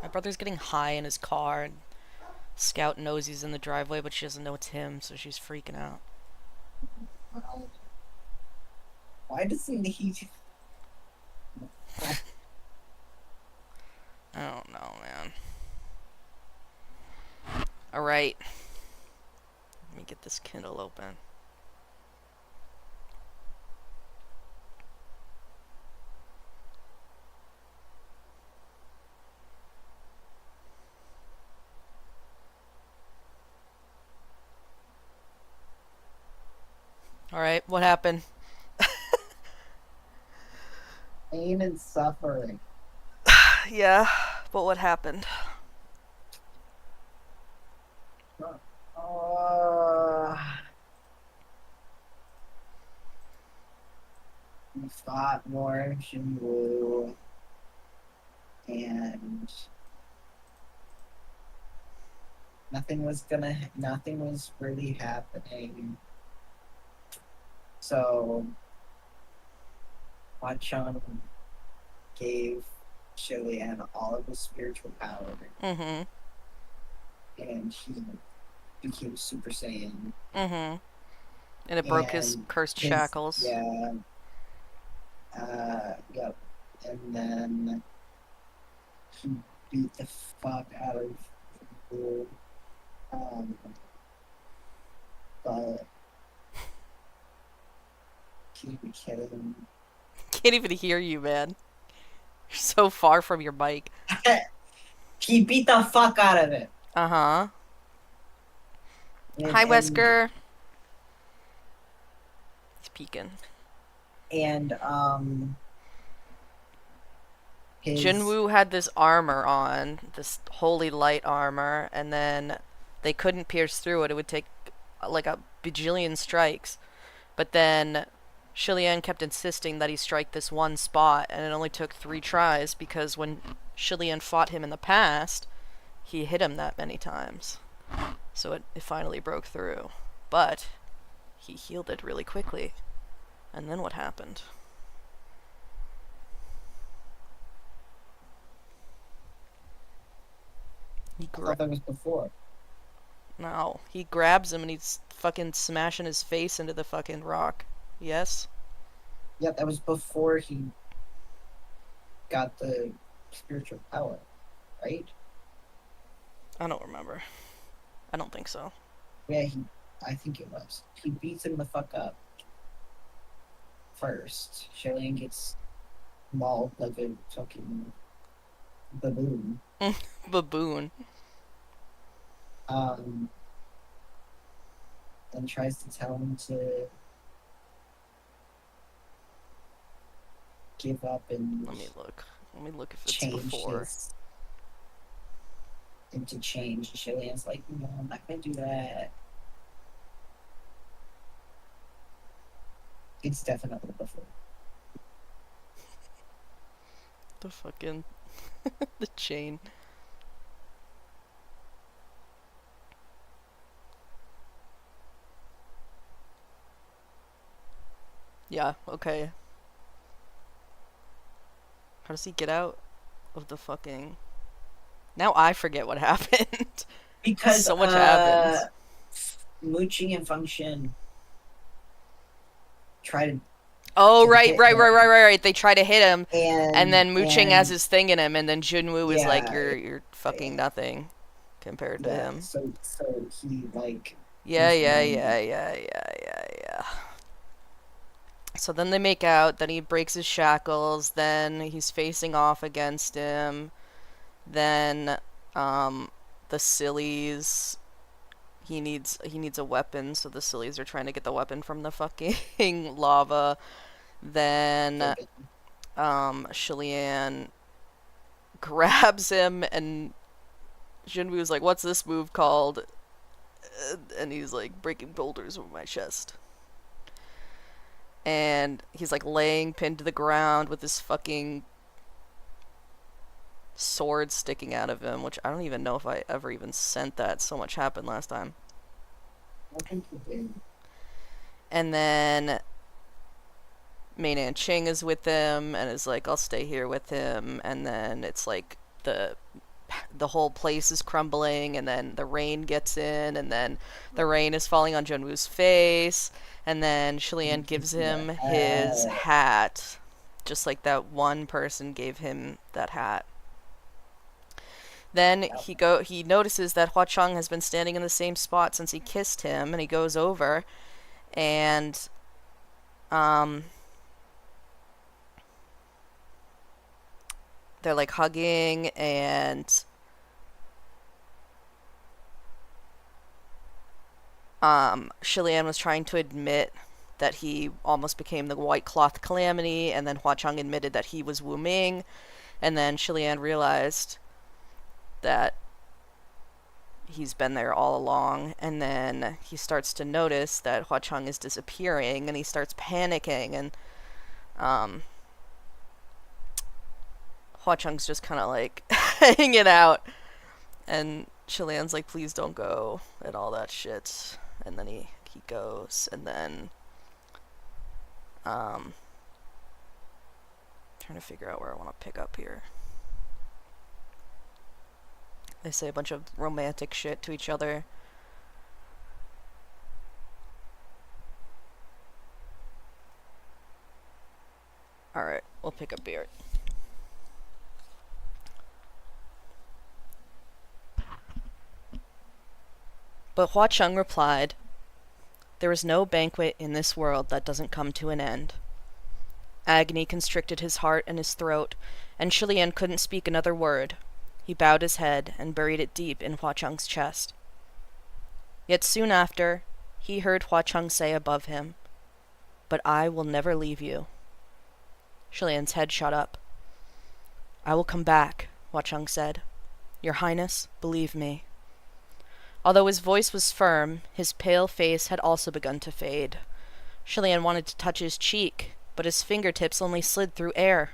My brother's getting high in his car, and Scout knows he's in the driveway, but she doesn't know it's him, so she's freaking out. Well, why doesn't he? I don't know, man. Alright, let me get this Kindle open. Alright, what happened? Pain and suffering. Yeah, but what happened? Uh, we fought more Shinwoo, and nothing was really happening. So, Hwa-chun gave Shilian all of his spiritual power, Mm-hmm. and he became Super Saiyan. Mm-hmm. And it broke his And cursed his, shackles. yeah, yep. And then he beat the fuck out of people. Um, but he became Can't even hear you, man. You're so far from your mic. he beat the fuck out of it. Uh-huh. And Hi, and Wesker. He's peeking. and his Jinwoo had this armor on, this holy light armor, and then they couldn't pierce through it. It would take like a bajillion strikes. But then Shilian kept insisting that he strike this one spot, and it only took 3 tries because when Shilian fought him in the past, he hit him that many times. So it finally broke through. But he healed it really quickly. And then what happened? He I thought that was before. No, he grabs him and he's fucking smashing his face into the fucking rock. Yes? Yeah, that was before he got the spiritual power, right? I don't remember. I don't think so. Yeah, I think it was. He beats him the fuck up first. Shilian gets mauled like a fucking baboon. Baboon. Um, and tries to tell him to give up and Let me look. Let me look if it's change before. his and to change. Shilian's like, no, I'm not gonna do that. It's definitely before. The fucking. The chain. Yeah, okay. How does he get out of the fucking. Now I forget what happened. Because So much happens. Mooching and Function try Oh, to right, hit right, right, right, him, right, right. They try to hit him, and and then Mooching has his thing in him, and then Junwoo is like, yeah, you're fucking nothing compared to yeah. him. So he like Yeah, was yeah, wrong. yeah, yeah, yeah, yeah, yeah. So then they make out, then he breaks his shackles, then he's facing off against him, then, um, the sillies, he needs a weapon, so the sillies are trying to get the weapon from the fucking lava. Then, Shilian grabs him, and Jinwoo's like, "What's this move called?" And he's like, "Breaking boulders with my chest." And he's like laying pinned to the ground with his fucking sword sticking out of him, which I don't even know if I ever even sent that. So much happened last time. I think he did. And then Mainan Ching is with him and is like, I'll stay here with him. And then it's like the the whole place is crumbling, and then the rain gets in, and then the rain is falling on Junwoo's face, and then You Shilian can gives see the him his hat. hat, just like that one person gave him that hat. Then Yep. he notices that Hua Cheng has been standing in the same spot since he kissed him, and he goes over and um they're like hugging, and Shilian was trying to admit that he almost became the White Cloth Calamity, and then Hua Cheng admitted that he was Wu Ming, and then Shilian realized that he's been there all along, and then he starts to notice that Hua Cheng is disappearing, and he starts panicking, and um, Hua Cheng's just kind of like hanging out, and Shilian's like, please don't go, and all that shit, and then he goes, and then trying to figure out where I want to pick up here. They say a bunch of romantic shit to each other. Alright, we'll pick up here. But Hua Cheng replied, "There is no banquet in this world that doesn't come to an end." Agony constricted his heart and his throat, and Shilian couldn't speak another word. He bowed his head and buried it deep in Hua Cheng's chest. Yet soon after, he heard Hua Cheng say above him, "But I will never leave you." Shilian's head shot up. "I will come back," Hua Cheng said. "Your Highness, believe me." Although his voice was firm, his pale face had also begun to fade. Shilian wanted to touch his cheek, but his fingertips only slid through air.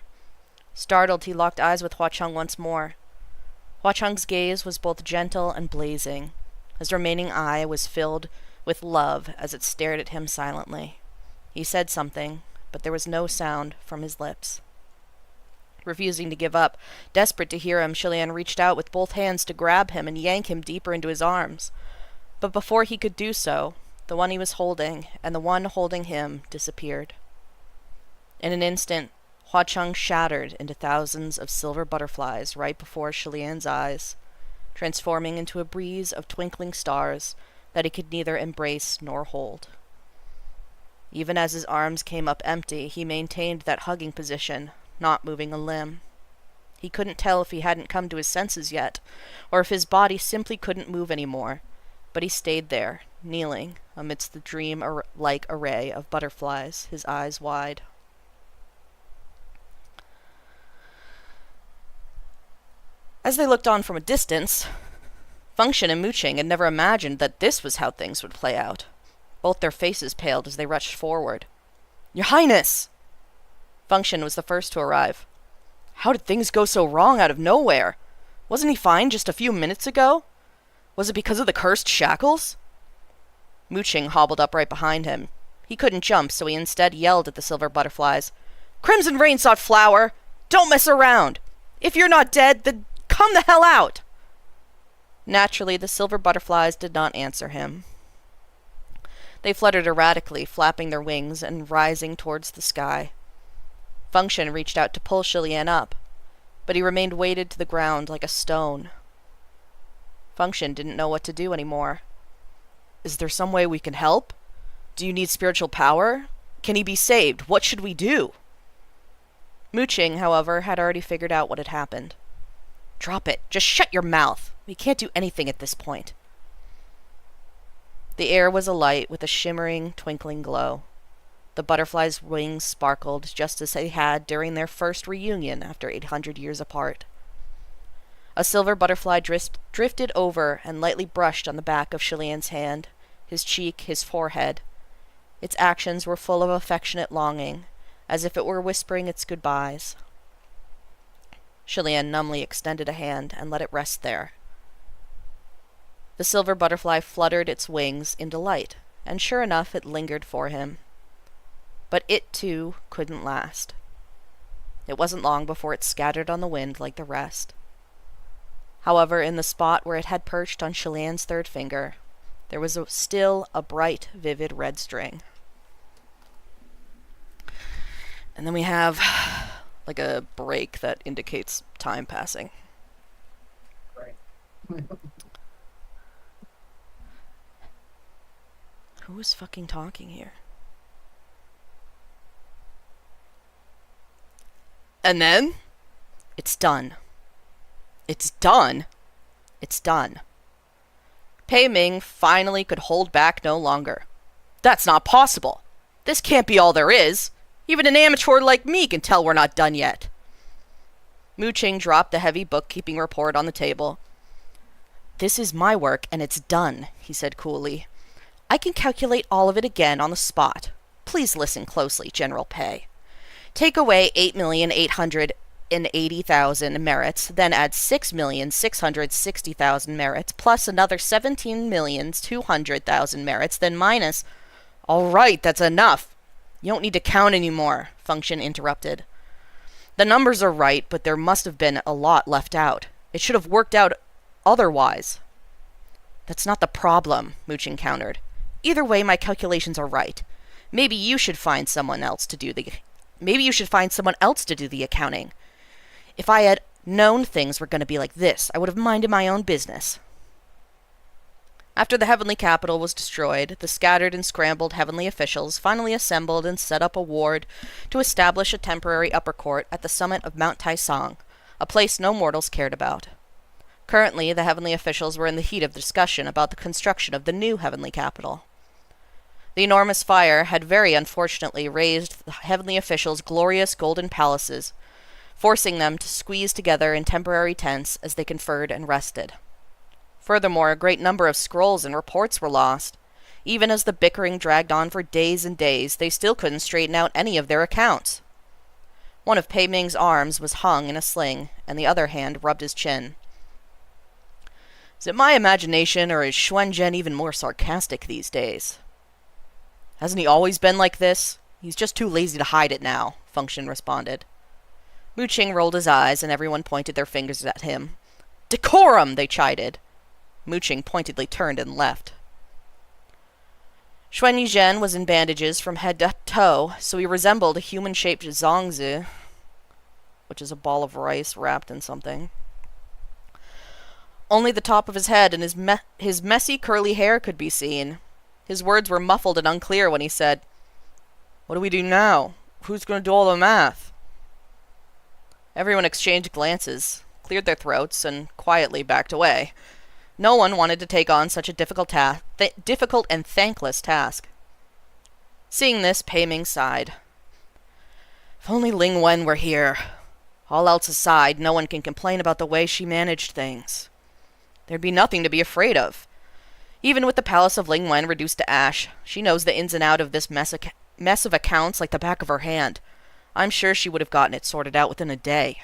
Startled, he locked eyes with Hua Cheng once more. Hua Cheng's gaze was both gentle and blazing. His remaining eye was filled with love as it stared at him silently. He said something, but there was no sound from his lips. Refusing to give up, desperate to hear him, Shilian reached out with both hands to grab him and yank him deeper into his arms. But before he could do so, the one he was holding and the one holding him disappeared. In an instant, Hua Cheng shattered into thousands of silver butterflies right before Shilian's eyes, transforming into a breeze of twinkling stars that he could neither embrace nor hold. Even as his arms came up empty, he maintained that hugging position, not moving a limb. He couldn't tell if he hadn't come to his senses yet, or if his body simply couldn't move anymore, but he stayed there, kneeling, amidst the dream-like array of butterflies, his eyes wide. As they looked on from a distance, Function and Mooching had never imagined that this was how things would play out. Both their faces paled as they rushed forward. "Your Highness!" Function was the first to arrive. "How did things go so wrong out of nowhere? Wasn't he fine just a few minutes ago? Was it because of the cursed shackles?" Mooching hobbled up right behind him. He couldn't jump, so he instead yelled at the silver butterflies. "Crimson Rainsought Flower! Don't mess around! If you're not dead, then come the hell out!" Naturally, the silver butterflies did not answer him. They fluttered erratically, flapping their wings and rising towards the sky. Function reached out to pull Shilian up, but he remained weighted to the ground like a stone. Function didn't know what to do anymore. "Is there some way we can help? Do you need spiritual power? Can he be saved? What should we do?" Mooching, however, had already figured out what had happened. "Drop it. Just shut your mouth. We can't do anything at this point." The air was alight with a shimmering, twinkling glow. The butterflies' wings sparkled just as they had during their first reunion after 800 years apart. A silver butterfly drifted over and lightly brushed on the back of Shilian's hand, his cheek, his forehead. Its actions were full of affectionate longing, as if it were whispering its goodbyes. Shilian numbly extended a hand and let it rest there. The silver butterfly fluttered its wings in delight, and sure enough it lingered for him. But it, too, couldn't last. It wasn't long before it scattered on the wind like the rest. However, in the spot where it had perched on Shilian's third finger, there was still a bright, vivid red string. And then we have like a break that indicates time passing. Right. Who is fucking talking here? And then, it's done. It's done. It's done. Pei Ming finally could hold back no longer. That's not possible. This can't be all there is. Even an amateur like me can tell we're not done yet. Mu Qing dropped the heavy bookkeeping report on the table. This is my work, and it's done, he said coolly. I can calculate all of it again on the spot. Please listen closely, General Pei. Take away 8,880,000 merits, then add 6,660,000 merits, plus another 17,200,000 merits, then minus... All right, that's enough. You don't need to count anymore, Function interrupted. The numbers are right, but there must have been a lot left out. It should have worked out otherwise. That's not the problem, Mu Qing countered. Either way, my calculations are right. Maybe you should find someone else to do the accounting. If I had known things were going to be like this, I would have minded my own business. After the heavenly capital was destroyed, the scattered and scrambled heavenly officials finally assembled and set up a ward to establish a temporary upper court at the summit of Mount Taisong, a place no mortals cared about. Currently, the heavenly officials were in the heat of discussion about the construction of the new heavenly capital. The enormous fire had very unfortunately raised the heavenly officials' glorious golden palaces, forcing them to squeeze together in temporary tents as they conferred and rested. Furthermore, a great number of scrolls and reports were lost. Even as the bickering dragged on for days and days, they still couldn't straighten out any of their accounts. One of Pei Ming's arms was hung in a sling, and the other hand rubbed his chin. Is it my imagination, or is Xuanzhen even more sarcastic these days? Hasn't he always been like this? He's just too lazy to hide it now, Function responded. Mu Qing rolled his eyes, and everyone pointed their fingers at him. Decorum, they chided. Mu Qing pointedly turned and left. Xuan Yizhen was in bandages from head to toe, so he resembled a human-shaped zongzi, which is a ball of rice wrapped in something. Only the top of his head and his messy curly hair could be seen. His words were muffled and unclear when he said, "What do we do now? Who's going to do all the math?" Everyone exchanged glances, cleared their throats, and quietly backed away. No one wanted to take on such a difficult and thankless task. Seeing this, Pei Ming sighed. If only Ling Wen were here. All else aside, no one can complain about the way she managed things. There'd be nothing to be afraid of. Even with the palace of Ling Wen reduced to ash, she knows the ins and outs of this mess of accounts like the back of her hand. I'm sure she would have gotten it sorted out within a day.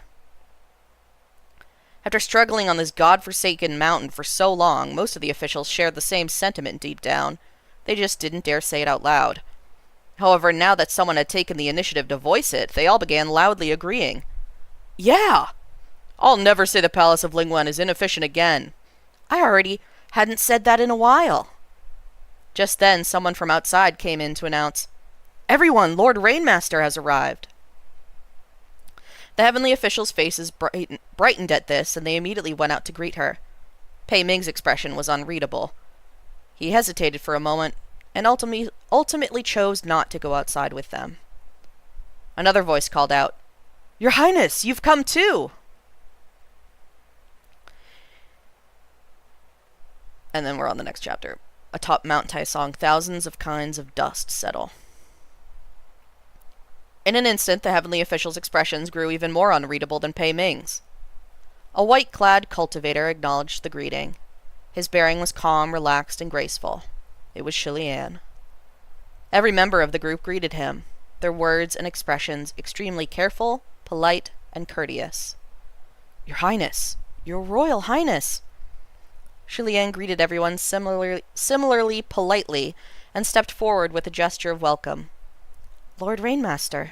After struggling on this god-forsaken mountain for so long, most of the officials shared the same sentiment deep down. They just didn't dare say it out loud. However, now that someone had taken the initiative to voice it, they all began loudly agreeing. Yeah! I'll never say the Palace of Lingwen is inefficient again. I already hadn't said that in a while. Just then, someone from outside came in to announce, Everyone, Lord Rainmaster has arrived. The heavenly officials' faces brightened at this, and they immediately went out to greet her. Pei Ming's expression was unreadable. He hesitated for a moment, and ultimately chose not to go outside with them. Another voice called out, Your Highness, you've come too! And then we're on the next chapter. Atop Mount Taisong, thousands of kinds of dust settle. In an instant, the heavenly official's expressions grew even more unreadable than Pei Ming's. A white-clad cultivator acknowledged the greeting. His bearing was calm, relaxed, and graceful. It was Shilian. Every member of the group greeted him, their words and expressions extremely careful, polite, and courteous. Your Highness! Your Royal Highness! Shilian greeted everyone similarly politely and stepped forward with a gesture of welcome. Lord Rainmaster.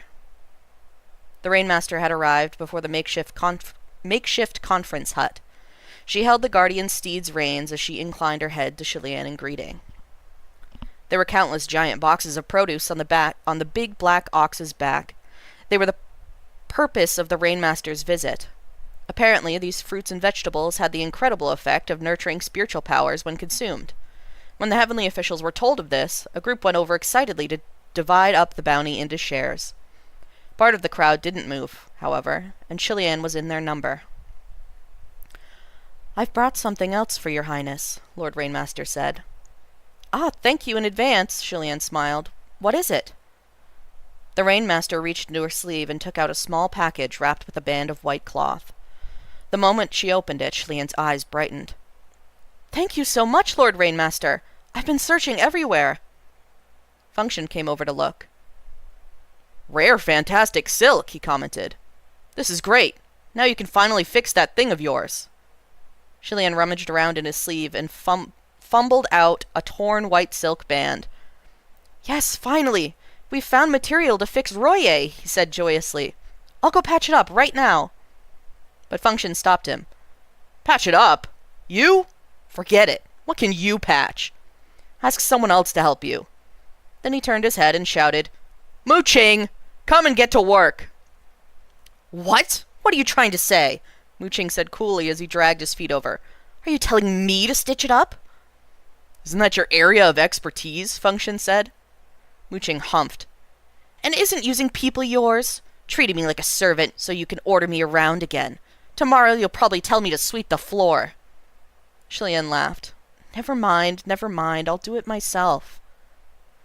The Rainmaster had arrived before the makeshift conference hut. She held the guardian steed's reins as she inclined her head to Chilian in greeting. There were countless giant boxes of produce on the big black ox's back. They were the purpose of the Rainmaster's visit. Apparently, these fruits and vegetables had the incredible effect of nurturing spiritual powers when consumed. When the heavenly officials were told of this, a group went over excitedly to divide up the bounty into shares. Part of the crowd didn't move, however, and Chilian was in their number. "I've brought something else for your highness," Lord Rainmaster said. "Ah, thank you in advance," Chilian smiled. "What is it?" The Rainmaster reached into her sleeve and took out a small package wrapped with a band of white cloth. The moment she opened it, Chilian's eyes brightened. "Thank you so much, Lord Rainmaster! I've been searching everywhere." Function came over to look. "Rare, fantastic silk," he commented. "This is great. Now you can finally fix that thing of yours." Chilian rummaged around in his sleeve and fumbled out a torn white silk band. "Yes, finally! We've found material to fix Royer," he said joyously. "I'll go patch it up right now." But Function stopped him. "Patch it up? You? Forget it. What can you patch? Ask someone else to help you." Then he turned his head and shouted, "Mu-Ching, come and get to work." "What? What are you trying to say?" Mu-Ching said coolly as he dragged his feet over. "Are you telling me to stitch it up?" "Isn't that your area of expertise?" Function said. Mu-Ching humphed. "And isn't using people yours? Treating me like a servant so you can order me around again. Tomorrow you'll probably tell me to sweep the floor." Chilian laughed. Never mind, I'll do it myself."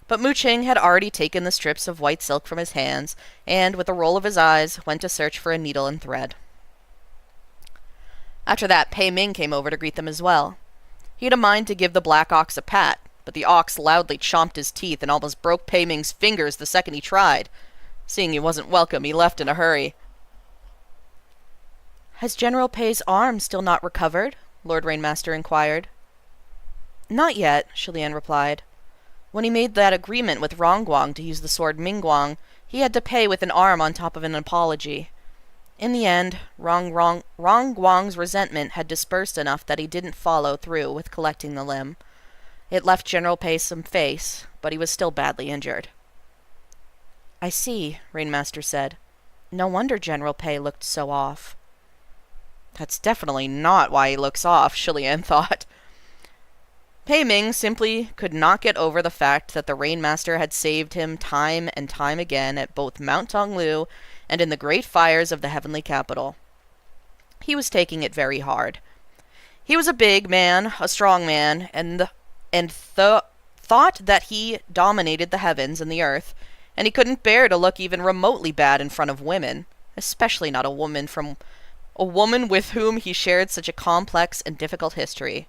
But Mu-Ching had already taken the strips of white silk from his hands, and, with a roll of his eyes, went to search for a needle and thread. After that, Pei Ming came over to greet them as well. He had a mind to give the black ox a pat, but the ox loudly chomped his teeth and almost broke Pei Ming's fingers the second he tried. Seeing he wasn't welcome, he left in a hurry. "Has General Pei's arm still not recovered?" Lord Rainmaster inquired. "Not yet," Chilian replied. "When he made that agreement with Rongguang to use the sword Mingguang, he had to pay with an arm on top of an apology. In the end, Rongguang's resentment had dispersed enough that he didn't follow through with collecting the limb. It left General Pei some face, but he was still badly injured." "I see," Rainmaster said. "No wonder General Pei looked so off." "That's definitely not why he looks off," Chilian thought. Pei Ming simply could not get over the fact that the Rainmaster had saved him time and time again at both Mount Tonglu and in the great fires of the heavenly capital. He was taking it very hard. He was a big man, a strong man, and thought that he dominated the heavens and the earth, and he couldn't bear to look even remotely bad in front of women, especially not a woman with whom he shared such a complex and difficult history.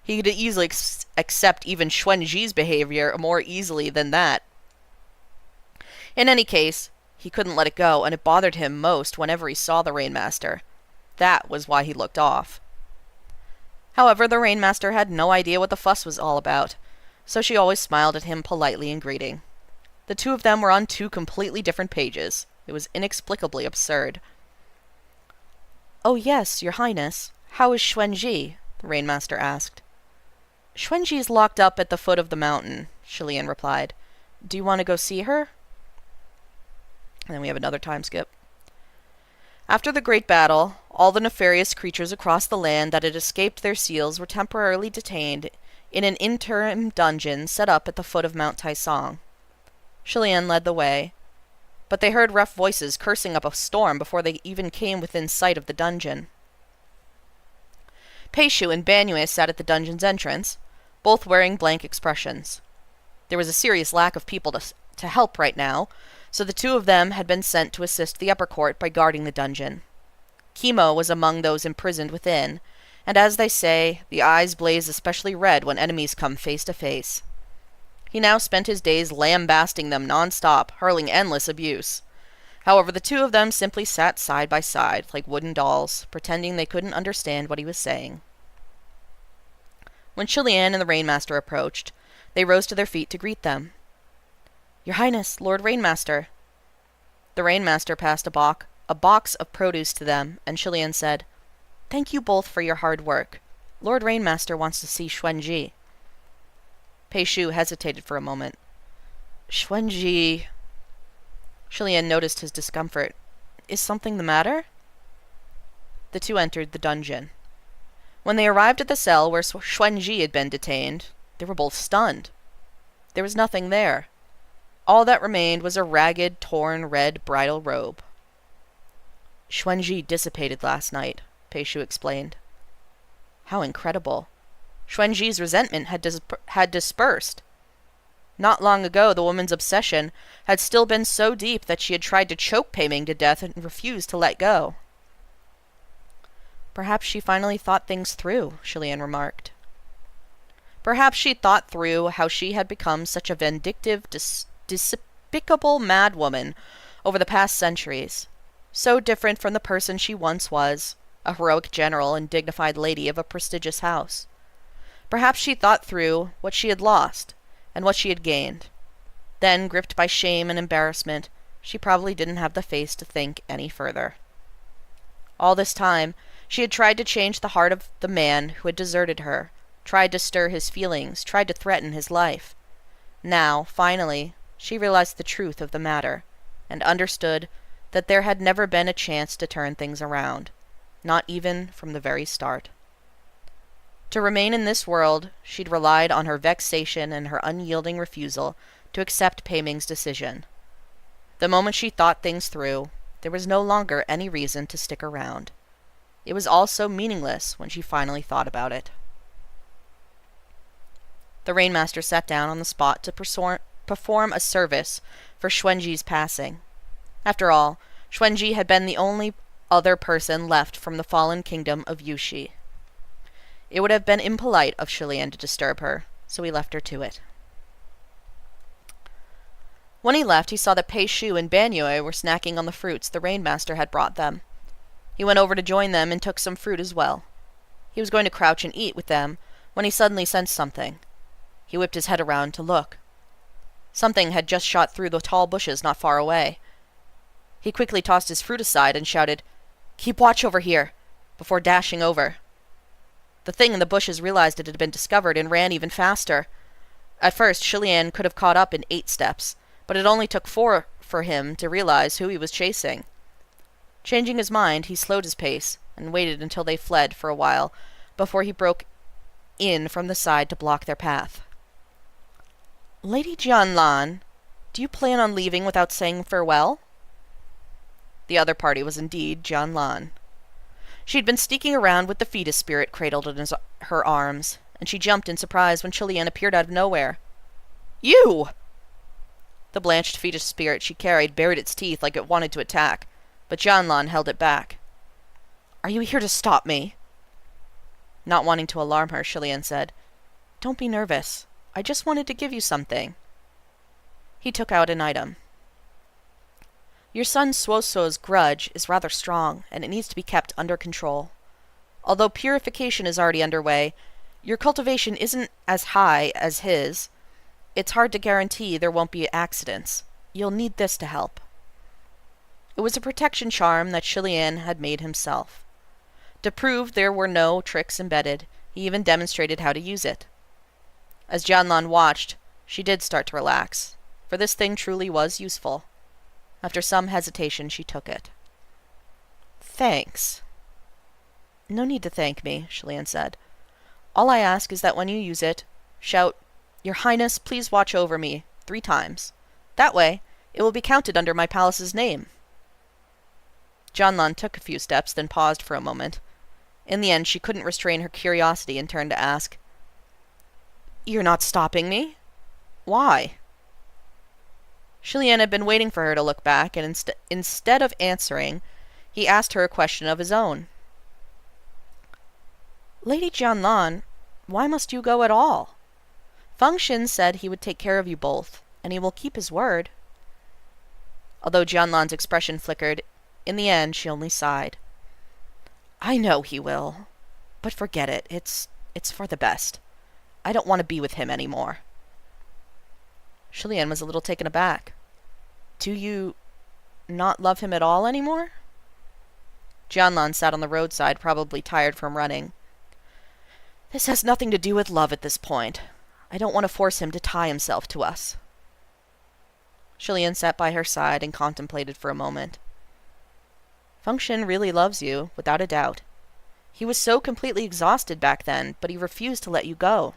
He could easily accept even Xuanji's behavior more easily than that. In any case, he couldn't let it go, and it bothered him most whenever he saw the Rainmaster. That was why he looked off. However, the Rainmaster had no idea what the fuss was all about, so she always smiled at him politely in greeting. The two of them were on two completely different pages. It was inexplicably absurd. "Oh yes, your highness. How is Xuanji?" the Rainmaster asked. "Xuanji's locked up at the foot of the mountain," Chilian replied. "Do you want to go see her?" And then we have another time skip. After the great battle, all the nefarious creatures across the land that had escaped their seals were temporarily detained in an interim dungeon set up at the foot of Mount Taisong. Chilian led the way, but they heard rough voices cursing up a storm before they even came within sight of the dungeon. Peishu and Banyue sat at the dungeon's entrance, both wearing blank expressions. There was a serious lack of people to help right now, so the two of them had been sent to assist the upper court by guarding the dungeon. Kimo was among those imprisoned within, and as they say, the eyes blaze especially red when enemies come face to face. He now spent his days lambasting them non-stop, hurling endless abuse. However, the two of them simply sat side by side, like wooden dolls, pretending they couldn't understand what he was saying. When Chilian and the Rainmaster approached, they rose to their feet to greet them. "Your Highness, Lord Rainmaster." The Rainmaster passed a box of produce to them, and Chilian said, Thank you both for your hard work. Lord Rainmaster wants to see Xuanji. Pei Shu hesitated for a moment. Xuanji... Shilian noticed his discomfort. Is something the matter? The two entered the dungeon. When they arrived at the cell where Xuanji had been detained, they were both stunned. There was nothing there. All that remained was a ragged, torn red bridal robe. Xuanji dissipated last night, Pei Shu explained. How incredible. Xuanji's resentment had dispersed. Not long ago, the woman's obsession had still been so deep that she had tried to choke Pei Ming to death and refused to let go. Perhaps she finally thought things through, Shilian remarked. Perhaps she thought through how she had become such a vindictive, despicable madwoman over the past centuries, so different from the person she once was, a heroic general and dignified lady of a prestigious house. Perhaps she thought through what she had lost and what she had gained. Then, gripped by shame and embarrassment, she probably didn't have the face to think any further. All this time, she had tried to change the heart of the man who had deserted her, tried to stir his feelings, tried to threaten his life. Now, finally, she realized the truth of the matter, and understood that there had never been a chance to turn things around, not even from the very start. To remain in this world, she'd relied on her vexation and her unyielding refusal to accept Pei Ming's decision. The moment she thought things through, there was no longer any reason to stick around. It was all so meaningless when she finally thought about it. The Rainmaster sat down on the spot to perform a service for Xuanji's passing. After all, Xuanji had been the only other person left from the fallen kingdom of Yushi. It would have been impolite of Shilian to disturb her, so he left her to it. When he left, he saw that Pei Shu and Banyue were snacking on the fruits the Rainmaster had brought them. He went over to join them and took some fruit as well. He was going to crouch and eat with them when he suddenly sensed something. He whipped his head around to look. Something had just shot through the tall bushes not far away. He quickly tossed his fruit aside and shouted, "Keep watch over here," before dashing over. The thing in the bushes realized it had been discovered and ran even faster. At first, Shilian could have caught up in 8 steps, but it only took 4 for him to realize who he was chasing. Changing his mind, he slowed his pace and waited until they fled for a while before he broke in from the side to block their path. "Lady Jianlan, do you plan on leaving without saying farewell?" The other party was indeed Jianlan. She'd been sneaking around with the fetus spirit cradled in her arms, and she jumped in surprise when Shilian appeared out of nowhere. "You!" The blanched fetus spirit she carried bared its teeth like it wanted to attack, but Jianlan held it back. "Are you here to stop me?" Not wanting to alarm her, Shilian said, "Don't be nervous. I just wanted to give you something." He took out an item. "Your son Suoso's grudge is rather strong, and it needs to be kept under control. Although purification is already underway, your cultivation isn't as high as his. It's hard to guarantee there won't be accidents. You'll need this to help." It was a protection charm that Shilian had made himself. To prove there were no tricks embedded, he even demonstrated how to use it. As Jianlan watched, she did start to relax, for this thing truly was useful. After some hesitation, she took it. "Thanks." "No need to thank me," Shilian said. "All I ask is that when you use it, shout, 'Your Highness, please watch over me,' 3 times. That way, it will be counted under my palace's name." Jianlan took a few steps, then paused for a moment. In the end, she couldn't restrain her curiosity and turned to ask, "You're not stopping me? Why?" Shilian had been waiting for her to look back, and instead of answering, he asked her a question of his own. "Lady Jianlan, why must you go at all? Feng Xin said he would take care of you both, and he will keep his word." Although Jianlan's expression flickered, in the end she only sighed. "I know he will, but forget it. It's for the best. I don't want to be with him anymore." Shilian was a little taken aback. "Do you not love him at all anymore?" Jianlan sat on the roadside, probably tired from running. This has nothing to do with love at this point. I don't want to force him to tie himself to us. Shilian sat by her side and contemplated for a moment. Function really loves you, without a doubt. He was so completely exhausted back then, but he refused to let you go.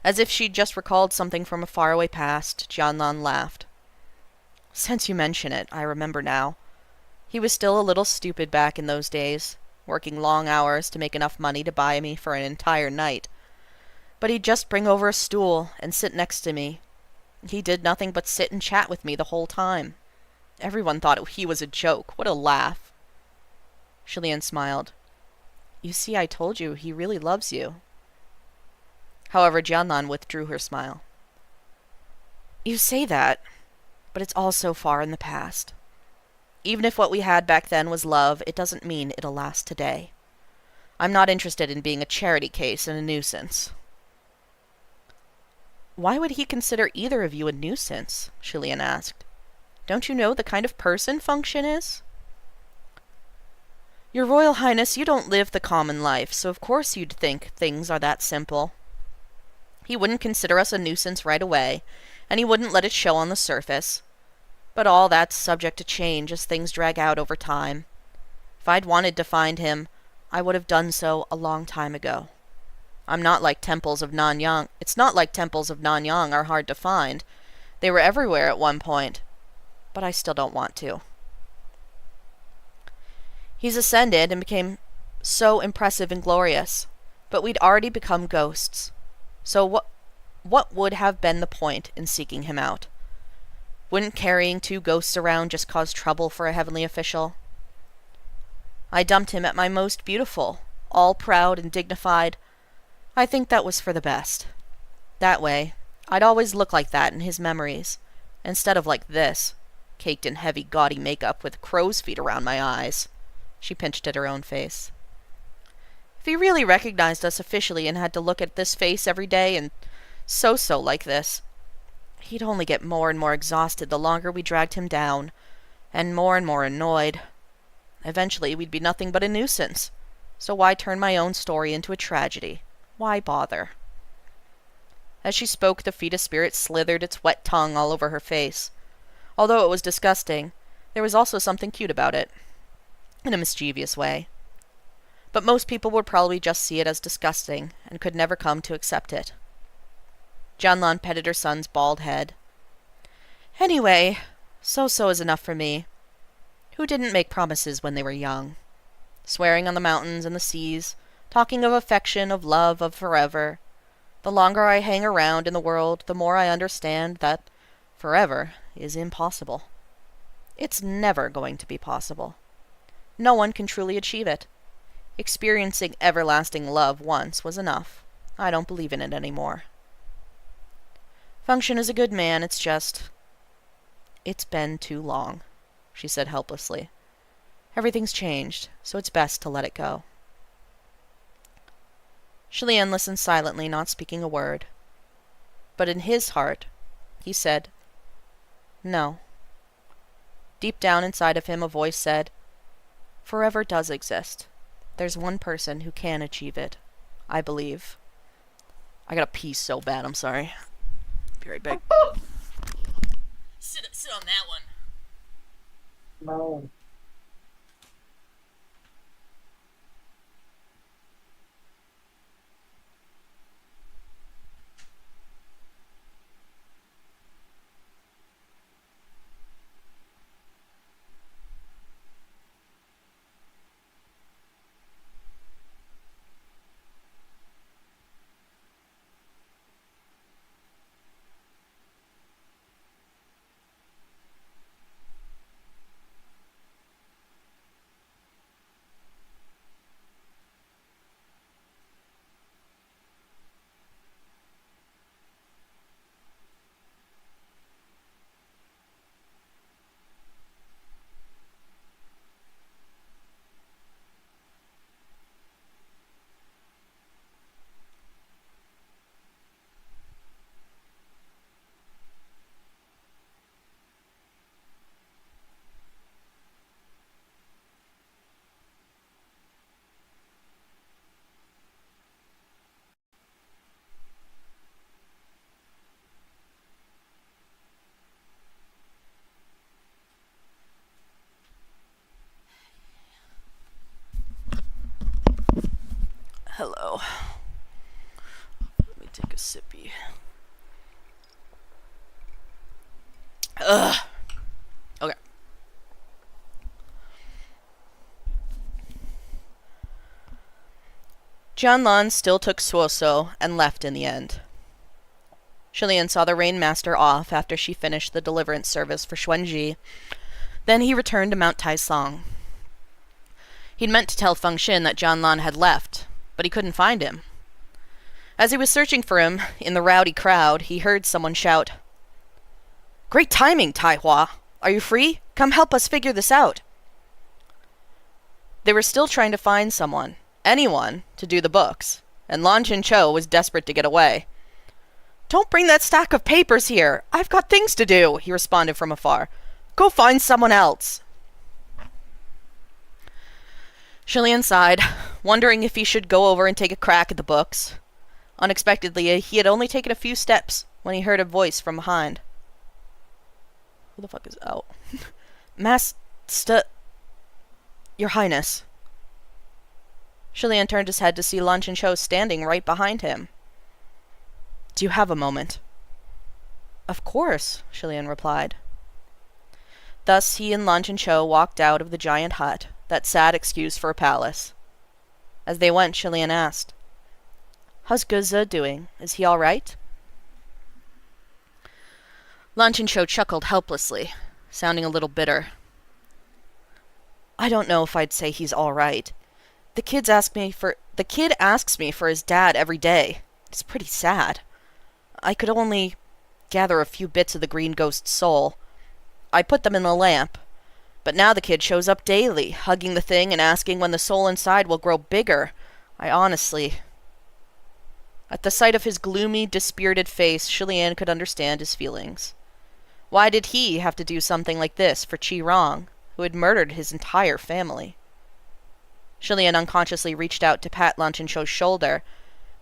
As if she'd just recalled something from a faraway past, Jianlan laughed. Since you mention it, I remember now. He was still a little stupid back in those days, working long hours to make enough money to buy me for an entire night. But he'd just bring over a stool and sit next to me. He did nothing but sit and chat with me the whole time. Everyone thought he was a joke. What a laugh. Shilian smiled. You see, I told you, he really loves you. However, Jianlan withdrew her smile. You say that, but it's all so far in the past. Even if what we had back then was love, it doesn't mean it'll last today. I'm not interested in being a charity case and a nuisance. Why would he consider either of you a nuisance? Shilian asked. Don't you know the kind of person Function is? Your Royal Highness, you don't live the common life, so of course you'd think things are that simple. He wouldn't consider us a nuisance right away, and he wouldn't let it show on the surface. But all that's subject to change as things drag out over time. If I'd wanted to find him, I would have done so a long time ago. It's not like temples of Nanyang are hard to find. They were everywhere at one point. But I still don't want to. He's ascended and became so impressive and glorious, but we'd already become ghosts. So what would have been the point in seeking him out? Wouldn't carrying two ghosts around just cause trouble for a heavenly official? I dumped him at my most beautiful, all proud and dignified. I think that was for the best. That way, I'd always look like that in his memories, instead of like this, caked in heavy, gaudy makeup with crow's feet around my eyes. She pinched at her own face. If he really recognized us officially and had to look at this face every day and so like this, he'd only get more and more exhausted the longer we dragged him down, and more annoyed. Eventually, we'd be nothing but a nuisance. So why turn my own story into a tragedy? Why bother? As she spoke, the fetus spirit slithered its wet tongue all over her face. Although it was disgusting, there was also something cute about it, in a mischievous way. But most people would probably just see it as disgusting, and could never come to accept it. Jianlan petted her son's bald head. Anyway, so is enough for me. Who didn't make promises when they were young? Swearing on the mountains and the seas, talking of affection, of love, of forever. The longer I hang around in the world, the more I understand that forever is impossible. It's never going to be possible. No one can truly achieve it. Experiencing everlasting love once was enough. I don't believe in it anymore. Function is a good man, it's been too long, she said helplessly. Everything's changed, so it's best to let it go. Shilian listened silently, not speaking a word. But in his heart, he said, no. Deep down inside of him, a voice said, forever does exist. There's one person who can achieve it. I believe. I gotta pee so bad, I'm sorry. Be right back. Sit on that one. No. hello. Let me take a sippy. Ugh. Okay. Jianlan still took Suoso and left in the end. Shilian saw the Rain Master off after she finished the deliverance service for Xuanji. Then he returned to Mount Taisong. He'd meant to tell Feng Xin that Jianlan had left, but he couldn't find him. As he was searching for him in the rowdy crowd, he heard someone shout, "Great timing, Tai Hua! Are you free? Come help us figure this out." They were still trying to find someone, anyone, to do the books, and Lan Chinchou was desperate to get away. "Don't bring that stack of papers here! I've got things to do," he responded from afar. "Go find someone else." Shilian sighed, wondering if he should go over and take a crack at the books. Unexpectedly, he had only taken a few steps when he heard a voice from behind. Who the fuck is out? Your Highness. Shilian turned his head to see Lan Chinchou standing right behind him. "Do you have a moment?" "Of course," Shilian replied. Thus he and Lan Chinchou walked out of the giant hut, that sad excuse for a palace. As they went, Shilian asked, "How's Geze doing? Is he all right?" Lan Chinchou chuckled helplessly, sounding a little bitter. "I don't know if I'd say he's all right. The kid asks me for his dad every day. It's pretty sad. I could only gather a few bits of the green ghost's soul. I put them in a lamp. But now the kid shows up daily, hugging the thing and asking when the soul inside will grow bigger. I honestly..." At the sight of his gloomy, dispirited face, Shilian could understand his feelings. Why did he have to do something like this for Qi Rong, who had murdered his entire family? Shilian unconsciously reached out to pat Lan Chinchou's shoulder,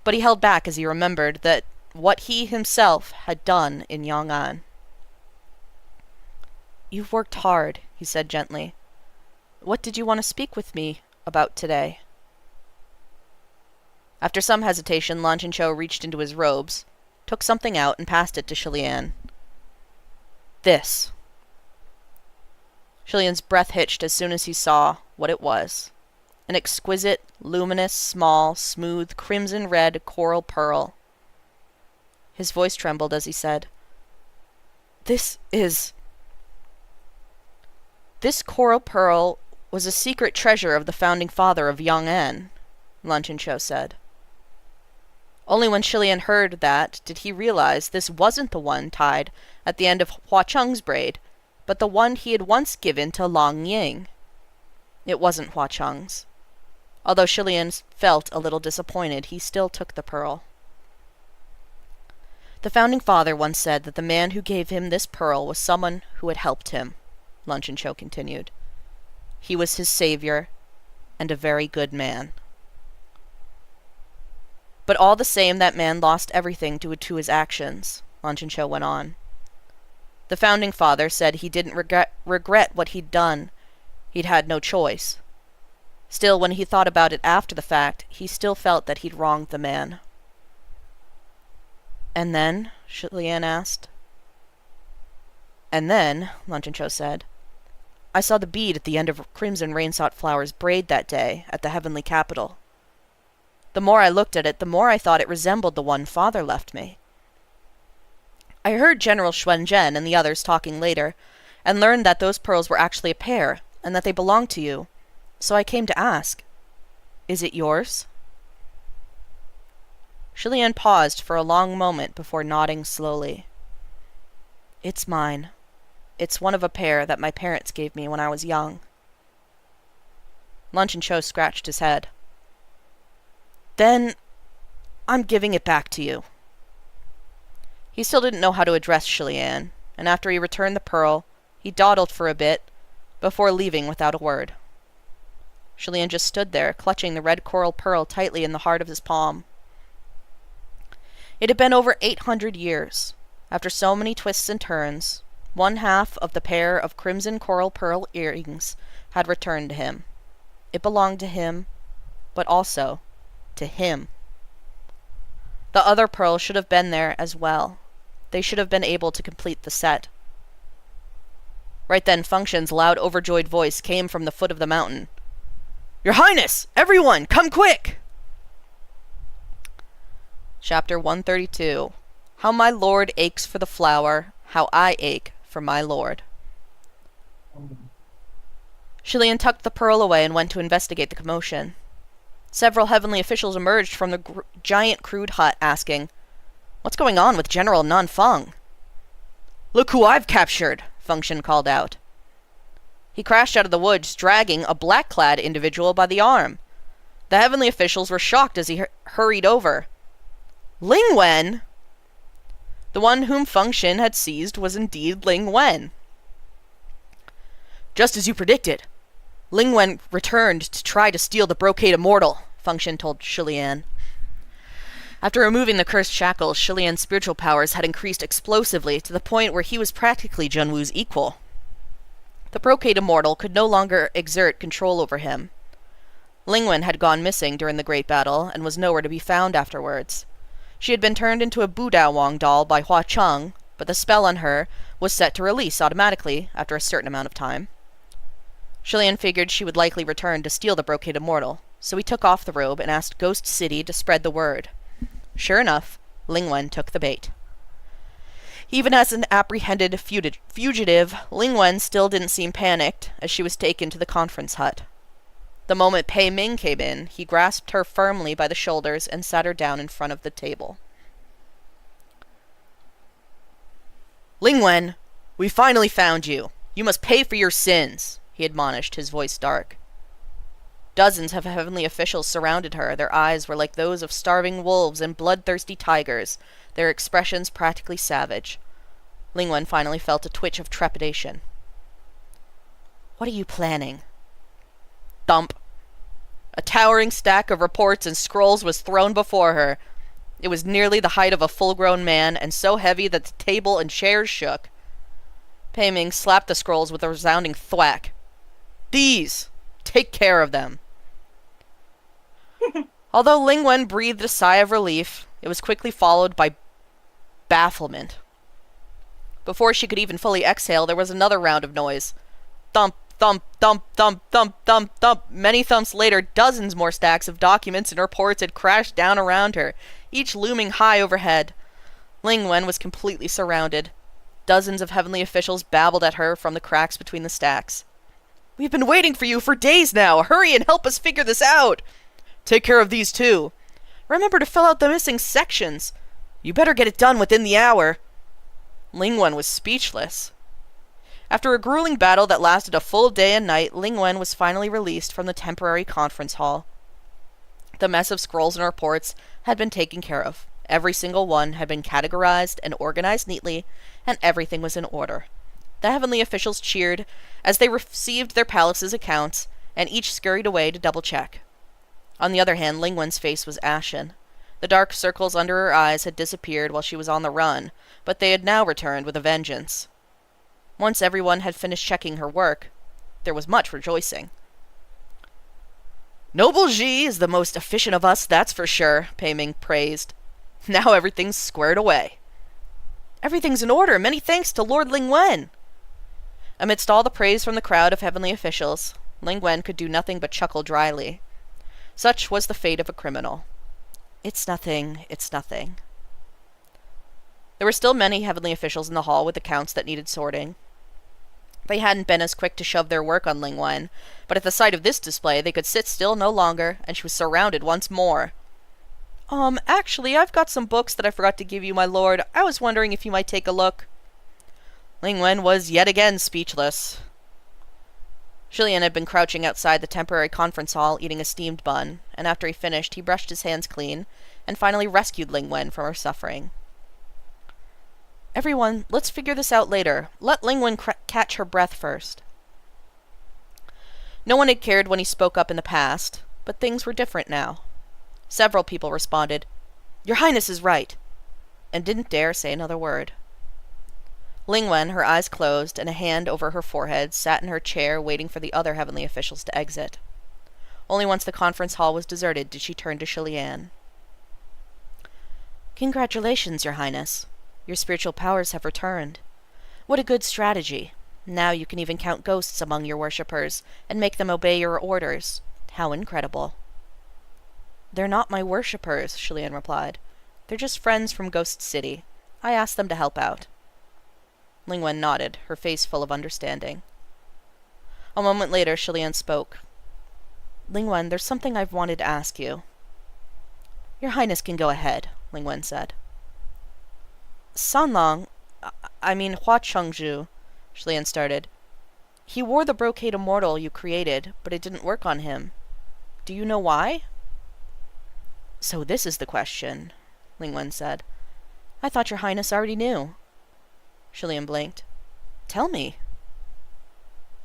but he held back as he remembered that what he himself had done in Yong'an. "You've worked hard," he said gently. "What did you want to speak with me about today?" After some hesitation, Lan Chinchou reached into his robes, took something out, and passed it to Shilian. "This." Shilian's breath hitched as soon as he saw what it was. An exquisite, luminous, small, smooth, crimson-red coral pearl. His voice trembled as he said, This coral pearl was a secret treasure of the founding father of Yong'an," Lan Chinchou said. Only when Shilian heard that did he realize this wasn't the one tied at the end of Hua Cheng's braid, but the one he had once given to Long Ying. It wasn't Hua Cheng's. Although Shilian felt a little disappointed, he still took the pearl. "The founding father once said that the man who gave him this pearl was someone who had helped him," Lan Chinchou continued. "He was his savior, and a very good man. But all the same, that man lost everything due to his actions," Lan Chinchou went on. "The founding father said he didn't regret what he'd done. He'd had no choice. Still, when he thought about it after the fact, he still felt that he'd wronged the man." "And then?" Shilian asked. "And then," Lan Chinchou said, "I saw the bead at the end of Crimson Rainsought Flower's braid that day at the heavenly capital. The more I looked at it, the more I thought it resembled the one father left me. I heard General Xuanzhen and the others talking later, and learned that those pearls were actually a pair, and that they belonged to you. So I came to ask, is it yours?" Shilian paused for a long moment before nodding slowly. "It's mine. It's one of a pair that my parents gave me when I was young." Lan Chinchou scratched his head. "Then I'm giving it back to you." He still didn't know how to address Shilian, and after he returned the pearl, he dawdled for a bit before leaving without a word. Shilian just stood there, clutching the red coral pearl tightly in the heart of his palm. It had been over 800 years. After so many twists and turns, one half of the pair of crimson coral pearl earrings had returned to him. It belonged to him, but also to him. The other pearls should have been there as well. They should have been able to complete the set. Right then, Function's loud, overjoyed voice came from the foot of the mountain. "Your Highness! Everyone, come quick!" Chapter 132. How my lord aches for the flower, how I ache for my lord. Shillian tucked the pearl away and went to investigate the commotion. Several heavenly officials emerged from the giant crude hut, asking, "What's going on with General Nanfeng?" "Look who I've captured!" Function called out. He crashed out of the woods, dragging a black-clad individual by the arm. The heavenly officials were shocked as he hurried over. Ling Wen! The one whom Function had seized was indeed Ling Wen. "Just as you predicted. Ling Wen returned to try to steal the brocade immortal," Function told Shillian. After removing the cursed shackles, Shillian's spiritual powers had increased explosively to the point where he was practically Junwu's equal. The brocade immortal could no longer exert control over him. Ling Wen had gone missing during the great battle and was nowhere to be found afterwards. She had been turned into a Budao Wang doll by Hua Cheng, but the spell on her was set to release automatically after a certain amount of time. Shillian figured she would likely return to steal the brocade immortal, so he took off the robe and asked Ghost City to spread the word. Sure enough, Ling Wen took the bait. Even as an apprehended fugitive, Ling Wen still didn't seem panicked as she was taken to the conference hut. The moment Pei Ming came in, he grasped her firmly by the shoulders and sat her down in front of the table. "Ling Wen, we finally found you. You must pay for your sins," he admonished, his voice dark. Dozens of heavenly officials surrounded her. Their eyes were like those of starving wolves and bloodthirsty tigers, their expressions practically savage. Ling Wen finally felt a twitch of trepidation. "What are you planning?" Thump. A towering stack of reports and scrolls was thrown before her. It was nearly the height of a full-grown man, and so heavy that the table and chairs shook. Pei Ming slapped the scrolls with a resounding thwack. "These! Take care of them!" Although Ling Wen breathed a sigh of relief, it was quickly followed by bafflement. Before she could even fully exhale, there was another round of noise. Thump, thump, thump, thump, thump, thump, thump. Many thumps later, dozens more stacks of documents and reports had crashed down around her, each looming high overhead. Ling Wen was completely surrounded. Dozens of heavenly officials babbled at her from the cracks between the stacks. "We've been waiting for you for days now. Hurry and help us figure this out. Take care of these too. Remember to fill out the missing sections. You better get it done within the hour." Ling Wen was speechless. After a grueling battle that lasted a full day and night, Ling Wen was finally released from the temporary conference hall. The mess of scrolls and reports had been taken care of. Every single one had been categorized and organized neatly, and everything was in order. The heavenly officials cheered as they received their palace's accounts, and each scurried away to double-check. On the other hand, Ling Wen's face was ashen. The dark circles under her eyes had disappeared while she was on the run, but they had now returned with a vengeance. Once everyone had finished checking her work, there was much rejoicing. "Noble Ji is the most efficient of us, that's for sure," Pei Ming praised. "Now everything's squared away." "Everything's in order. Many thanks to Lord Ling Wen." Amidst all the praise from the crowd of heavenly officials, Ling Wen could do nothing but chuckle dryly. Such was the fate of a criminal. It's nothing, it's nothing. There were still many heavenly officials in the hall with accounts that needed sorting. They hadn't been as quick to shove their work on Ling Wen, but at the sight of this display they could sit still no longer, and she was surrounded once more. Actually, I've got some books that I forgot to give you, my lord. I was wondering if you might take a look." Ling Wen was yet again speechless. Shillian had been crouching outside the temporary conference hall eating a steamed bun, and after he finished, he brushed his hands clean, and finally rescued Ling Wen from her suffering. "Everyone, let's figure this out later. Let Ling Wen catch her breath first." No one had cared when he spoke up in the past, but things were different now. Several people responded, "Your Highness is right," and didn't dare say another word. Ling Wen, her eyes closed and a hand over her forehead, sat in her chair waiting for the other heavenly officials to exit. Only once the conference hall was deserted did she turn to Shilian. Congratulations, Your Highness. Your spiritual powers have returned. What a good strategy. Now you can even count ghosts among your worshippers and make them obey your orders. How incredible. They're not my worshippers, Shilian replied. They're just friends from Ghost City. I asked them to help out. Lingwen nodded, her face full of understanding. A moment later, Shilian spoke. Lingwen, there's something I've wanted to ask you. Your Highness can go ahead, Lingwen said. Sanlong, Hua Chengzhu, Shilian started. He wore the brocade immortal you created, but it didn't work on him. Do you know why? So this is the question, Lingwen said. I thought Your Highness already knew. Shilian blinked. Tell me.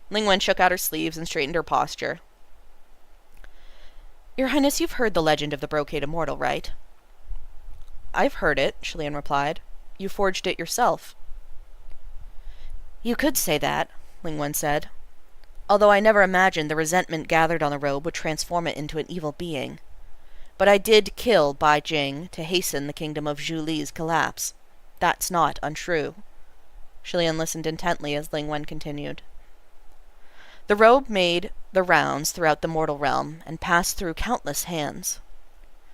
Lingwen shook out her sleeves and straightened her posture. Your Highness, you've heard the legend of the brocade immortal, right? I've heard it, Shilian replied. You forged it yourself. You could say that, Lingwen said, although I never imagined the resentment gathered on the robe would transform it into an evil being. But I did kill Bai Jing to hasten the kingdom of Zhu Li's collapse. That's not untrue. Shilian listened intently as Lingwen continued. The robe made the rounds throughout the mortal realm and passed through countless hands.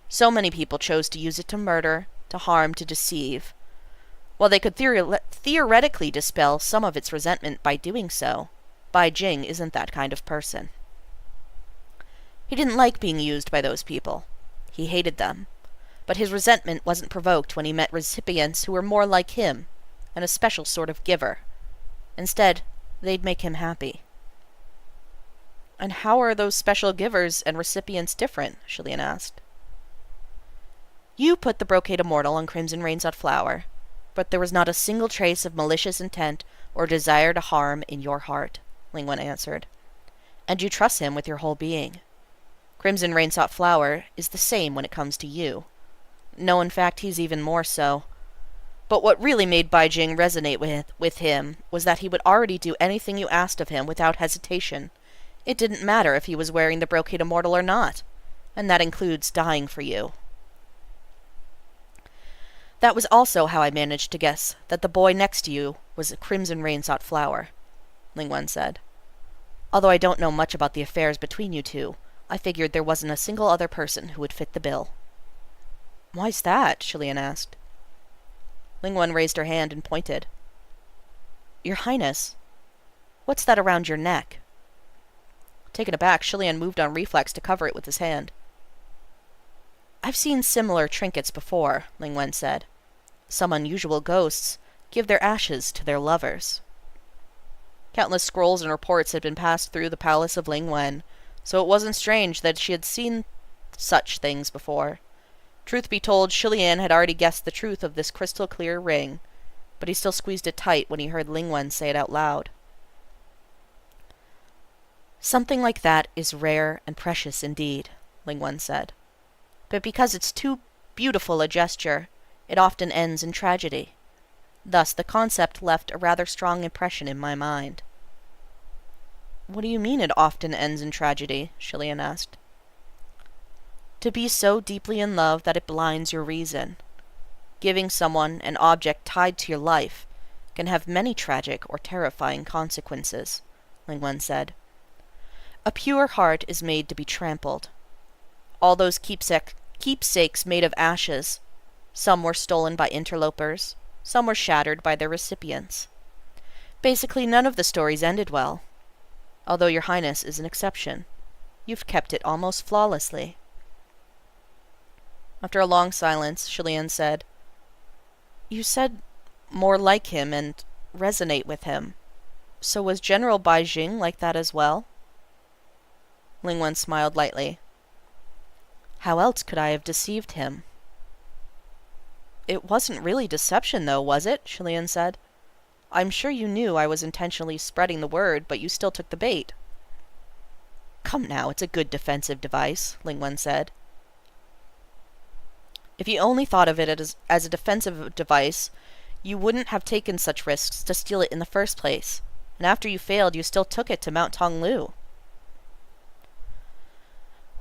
So many people chose to use it to murder, to harm, to deceive. While they could theoretically dispel some of its resentment by doing so, Bai Jing isn't that kind of person. He didn't like being used by those people. He hated them. But his resentment wasn't provoked when he met recipients who were more like him, and a special sort of giver. Instead, they'd make him happy. And how are those special givers and recipients different? Shilian asked. You put the brocade immortal on Crimson Rainsot Flower, but there was not a single trace of malicious intent or desire to harm in your heart, Lingwen answered. And you trust him with your whole being. Crimson Rainsot Flower is the same when it comes to you. No, in fact, he's even more so. But what really made Bai Jing resonate with him was that he would already do anything you asked of him without hesitation. It didn't matter if he was wearing the brocade immortal or not, and that includes dying for you. That was also how I managed to guess that the boy next to you was a Crimson Rainsot Flower, Lingwen said. Although I don't know much about the affairs between you two, I figured there wasn't a single other person who would fit the bill. Why's that? Shilian asked. Lingwen raised her hand and pointed. Your Highness, what's that around your neck? Taken aback, Shilian moved on reflex to cover it with his hand. I've seen similar trinkets before, Lingwen said. Some unusual ghosts give their ashes to their lovers. Countless scrolls and reports had been passed through the palace of Lingwen, so it wasn't strange that she had seen such things before. Truth be told, Shilian had already guessed the truth of this crystal-clear ring, but he still squeezed it tight when he heard Lingwen say it out loud. Something like that is rare and precious indeed, Lingwen said. But because it's too beautiful a gesture, it often ends in tragedy. Thus, the concept left a rather strong impression in my mind. What do you mean it often ends in tragedy? Shilian asked. To be so deeply in love that it blinds your reason. Giving someone an object tied to your life can have many tragic or terrifying consequences, Lingwen said. A pure heart is made to be trampled. All those keepsakes made of ashes, some were stolen by interlopers, some were shattered by their recipients. Basically, none of the stories ended well. Although your Highness is an exception. You've kept it almost flawlessly. After a long silence, Shilian said, You said more like him and resonate with him. So was General Bai Jing like that as well? Lingwen smiled lightly. How else could I have deceived him? It wasn't really deception, though, was it? Shilian said. I'm sure you knew I was intentionally spreading the word, but you still took the bait. Come now, it's a good defensive device, Lingwen said. If you only thought of it as a defensive device, you wouldn't have taken such risks to steal it in the first place. And after you failed, you still took it to Mount Tonglu.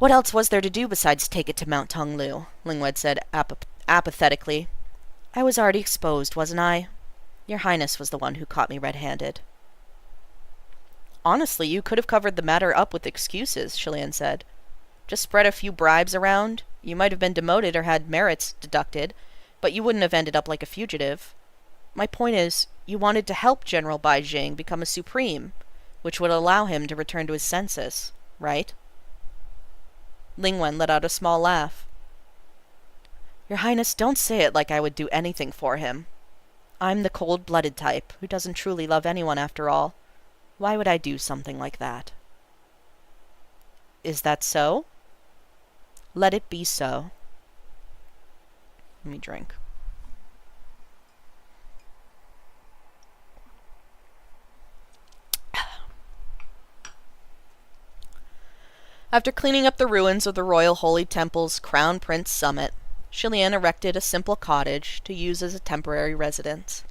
What else was there to do besides take it to Mount Tonglu? Lingwed said apathetically. I was already exposed, wasn't I? Your Highness was the one who caught me red-handed. Honestly, you could have covered the matter up with excuses, Shilian said. Just spread a few bribes around. You might have been demoted or had merits deducted, but you wouldn't have ended up like a fugitive. My point is, you wanted to help General Bai Jing become a supreme, which would allow him to return to his senses, right? Lingwen let out a small laugh. Your Highness, don't say it like I would do anything for him. I'm the cold-blooded type, who doesn't truly love anyone after all. Why would I do something like that? Is that so? Let it be so. Let me drink. After cleaning up the ruins of the Royal Holy Temple's Crown Prince Summit, Shilian erected a simple cottage to use as a temporary residence.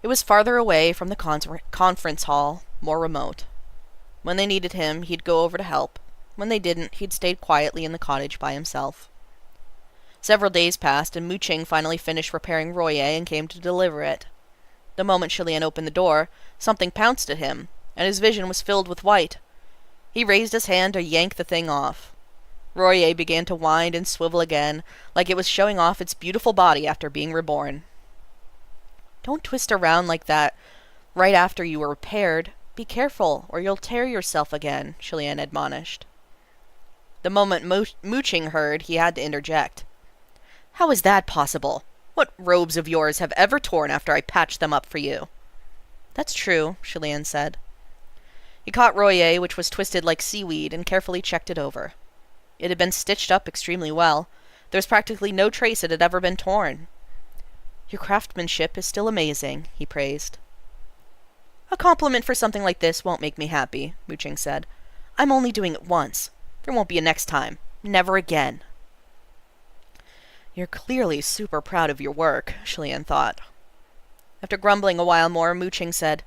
It was farther away from the conference hall, more remote. When they needed him, he'd go over to help. When they didn't, he'd stayed quietly in the cottage by himself. Several days passed, and Mu Qing finally finished repairing Royer and came to deliver it. The moment Shilian opened the door, something pounced at him, and his vision was filled with white. He raised his hand to yank the thing off. Royer began to wind and swivel again, like it was showing off its beautiful body after being reborn. Don't twist around like that right after you were repaired. Be careful, or you'll tear yourself again, Shilian admonished. The moment Mu Qing heard, he had to interject. How is that possible? What robes of yours have ever torn after I patched them up for you? That's true, Shilian said. He caught Royer, which was twisted like seaweed, and carefully checked it over. It had been stitched up extremely well. There was practically no trace it had ever been torn. Your craftsmanship is still amazing, he praised. A compliment for something like this won't make me happy, Mu Qing said. I'm only doing it once. There won't be a next time. Never again. You're clearly super proud of your work, Shilian thought. After grumbling a while more, Mu Qing said,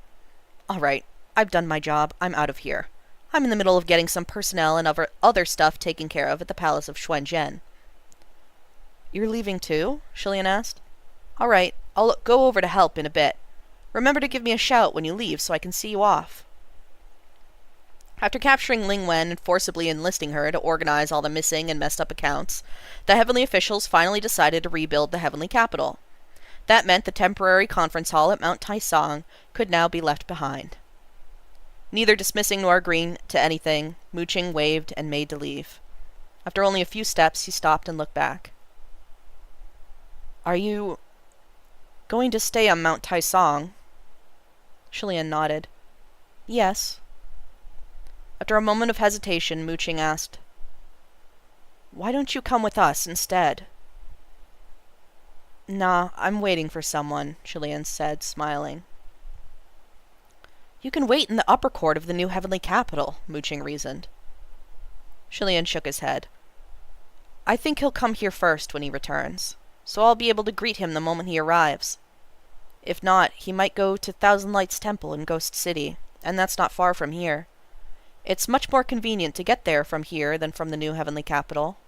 All right, I've done my job. I'm out of here. I'm in the middle of getting some personnel and other stuff taken care of at the palace of Xuanzhen. You're leaving too? Shilian asked. All right, I'll go over to help in a bit. Remember to give me a shout when you leave so I can see you off. After capturing Ling Wen and forcibly enlisting her to organize all the missing and messed up accounts, the heavenly officials finally decided to rebuild the heavenly capital. That meant the temporary conference hall at Mount Taisong could now be left behind. Neither dismissing nor agreeing to anything, Mu Qing waved and made to leave. After only a few steps, he stopped and looked back. Are you going to stay on Mount Taisong? Shilian nodded. Yes. After a moment of hesitation, Mu Qing asked, Why don't you come with us instead? Nah, I'm waiting for someone, Shilian said, smiling. You can wait in the upper court of the new heavenly capital, Mu Qing reasoned. Shilian shook his head. I think he'll come here first when he returns, so I'll be able to greet him the moment he arrives. If not, he might go to Thousand Lights Temple in Ghost City, and that's not far from here. It's much more convenient to get there from here than from the new heavenly capital.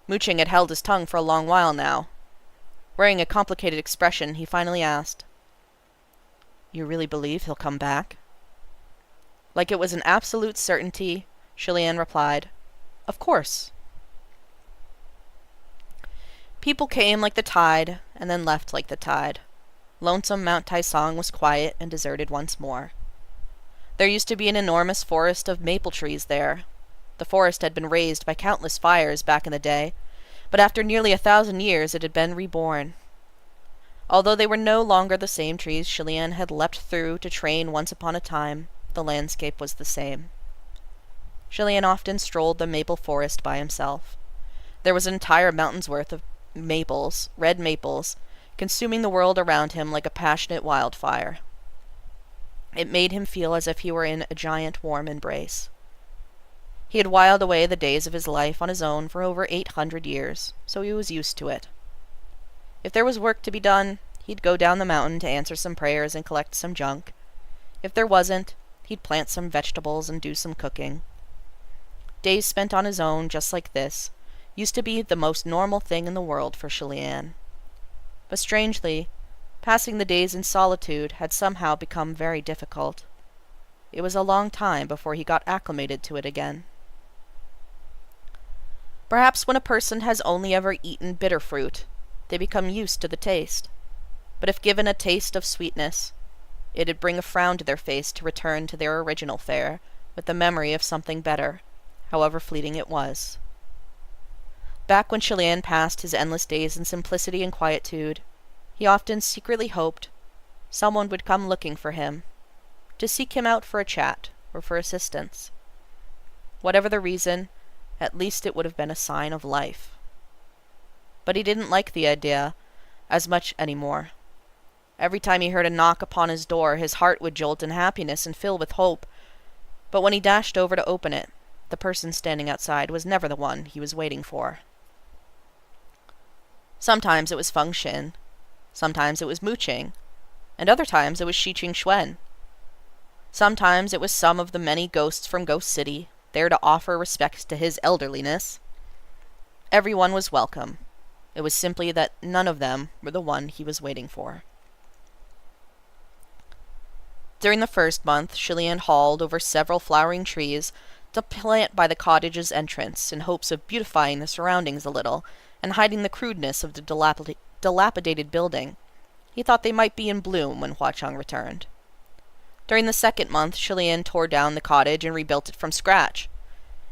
Mu Qing had held his tongue for a long while now. Wearing a complicated expression, he finally asked, You really believe he'll come back? Like it was an absolute certainty, Shilian replied, Of course. People came like the tide, and then left like the tide. Lonesome Mount Taisong was quiet and deserted once more. There used to be an enormous forest of maple trees there. The forest had been razed by countless fires back in the day, but after nearly 1,000 years it had been reborn. Although they were no longer the same trees Shilian had leapt through to train once upon a time, the landscape was the same. Shilian often strolled the maple forest by himself. There was an entire mountain's worth of maples, red maples, consuming the world around him like a passionate wildfire. It made him feel as if he were in a giant warm embrace. He had whiled away the days of his life on his own for over 800 years, so he was used to it. If there was work to be done, he'd go down the mountain to answer some prayers and collect some junk. If there wasn't, he'd plant some vegetables and do some cooking. days spent on his own, just like this, used to be the most normal thing in the world for Shilian. But strangely, passing the days in solitude had somehow become very difficult. It was a long time before he got acclimated to it again. Perhaps when a person has only ever eaten bitter fruit, they become used to the taste. But if given a taste of sweetness, it'd bring a frown to their face to return to their original fare with the memory of something better, however fleeting it was. Back when Shilian passed his endless days in simplicity and quietude, he often secretly hoped someone would come looking for him, to seek him out for a chat or for assistance. Whatever the reason, at least it would have been a sign of life. But he didn't like the idea as much anymore. Every time he heard a knock upon his door, his heart would jolt in happiness and fill with hope. But when he dashed over to open it, the person standing outside was never the one he was waiting for. Sometimes it was Feng Xin, sometimes it was Mu Qing, and other times it was Shi Qing Xuan. Sometimes it was some of the many ghosts from Ghost City, there to offer respects to his elderliness. Everyone was welcome. It was simply that none of them were the one he was waiting for. During the first month, Shilian hauled over several flowering trees to plant by the cottage's entrance in hopes of beautifying the surroundings a little and hiding the crudeness of the dilapidated building. He thought they might be in bloom when Hua Cheng returned. During the second month, Shilian tore down the cottage and rebuilt it from scratch.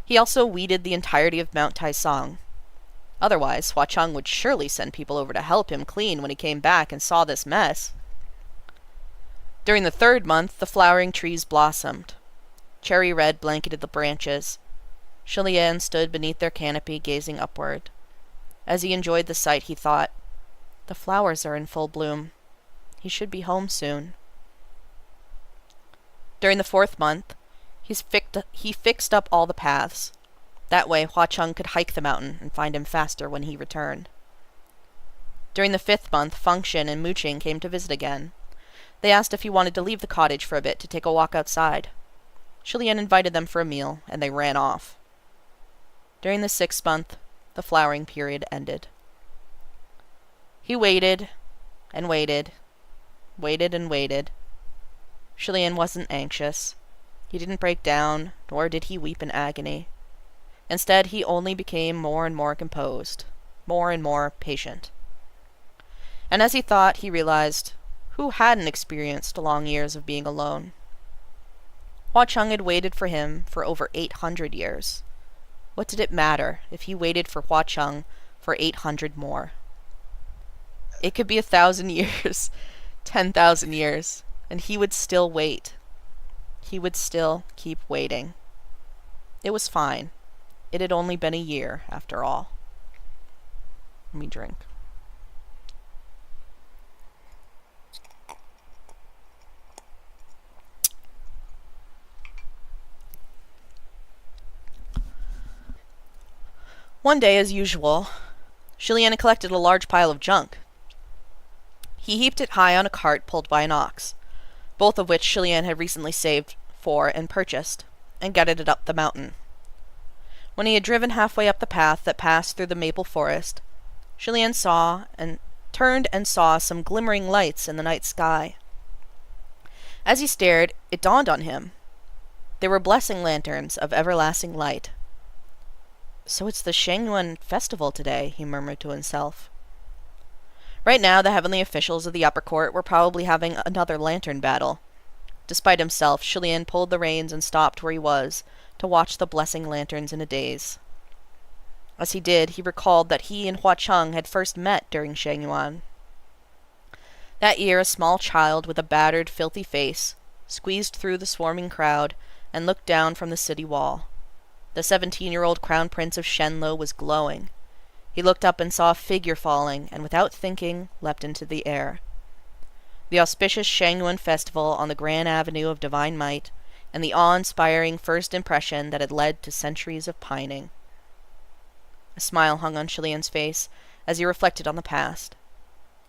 He also weeded the entirety of Mount Taisong. Otherwise, Hua Cheng would surely send people over to help him clean when he came back and saw this mess. During the third month, the flowering trees blossomed. Cherry red blanketed the branches. Shilian stood beneath their canopy, gazing upward. As he enjoyed the sight, he thought, "The flowers are in full bloom. He should be home soon." During the fourth month, he fixed up all the paths. That way, Hua Cheng could hike the mountain and find him faster when he returned. During the fifth month, Feng Xin and Mu Qing came to visit again. They asked if he wanted to leave the cottage for a bit to take a walk outside. Shilian invited them for a meal, and they ran off. During the sixth month, the flowering period ended. He waited, and waited, waited and waited. Shilian wasn't anxious. He didn't break down, nor did he weep in agony. Instead, he only became more and more composed, more and more patient. And as he thought, he realized, who hadn't experienced long years of being alone? Hua Cheng had waited for him for over 800 years. What did it matter if he waited for Hua Cheng for 800 more? It could be 1,000 years, 10,000 years, and he would still wait. He would still keep waiting. It was fine. It had only been a year, after all. Let me drink. One day, as usual, Shilian collected a large pile of junk. He heaped it high on a cart pulled by an ox, both of which Shilian had recently saved for and purchased, and gutted it up the mountain. When he had driven halfway up the path that passed through the maple forest, Shilian turned and saw some glimmering lights in the night sky. As he stared, it dawned on him. They were blessing lanterns of everlasting light. "So it's the Shengyuan festival today," he murmured to himself. Right now, the heavenly officials of the upper court were probably having another lantern battle. Despite himself, Shilian pulled the reins and stopped where he was to watch the blessing lanterns in a daze. As he did, he recalled that he and Hua Cheng had first met during Shengyuan. That year, a small child with a battered, filthy face squeezed through the swarming crowd and looked down from the city wall. The 17-year-old crown prince of Shenlo was glowing. He looked up and saw a figure falling, and without thinking, leapt into the air. The auspicious Shengyuan festival on the grand avenue of divine might, and the awe-inspiring first impression that had led to centuries of pining. A smile hung on Shilian's face as he reflected on the past.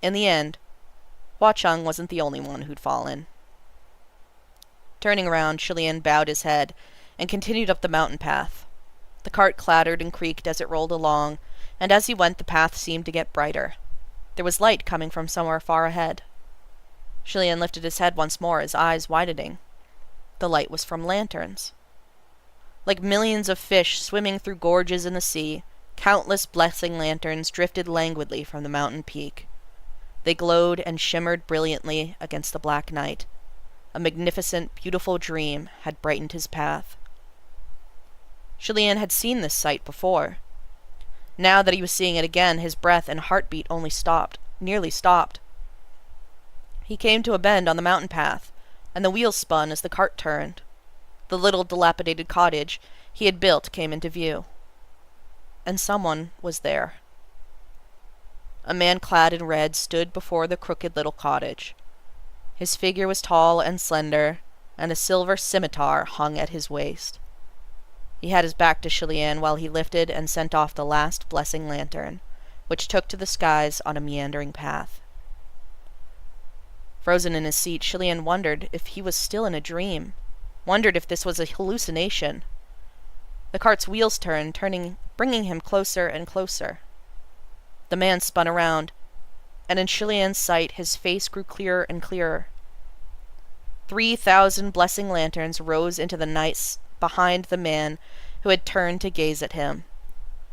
In the end, Hua Cheng wasn't the only one who'd fallen. Turning around, Shilian bowed his head and continued up the mountain path. The cart clattered and creaked as it rolled along, and as he went the path seemed to get brighter. There was light coming from somewhere far ahead. Chilian lifted his head once more, his eyes widening. The light was from lanterns. Like millions of fish swimming through gorges in the sea, countless blessing lanterns drifted languidly from the mountain peak. They glowed and shimmered brilliantly against the black night. A magnificent, beautiful dream had brightened his path. Chilian had seen this sight before. Now that he was seeing it again, his breath and heartbeat nearly stopped. He came to a bend on the mountain path, and the wheels spun as the cart turned. The little dilapidated cottage he had built came into view. And someone was there. A man clad in red stood before the crooked little cottage. His figure was tall and slender, and a silver scimitar hung at his waist. He had his back to Chilian while he lifted and sent off the last blessing lantern, which took to the skies on a meandering path. Frozen in his seat, Chilian wondered if he was still in a dream, wondered if this was a hallucination. The cart's wheels turned, bringing him closer and closer. The man spun around, and in Chilian's sight his face grew clearer and clearer. 3,000 blessing lanterns rose into the night behind the man who had turned to gaze at him.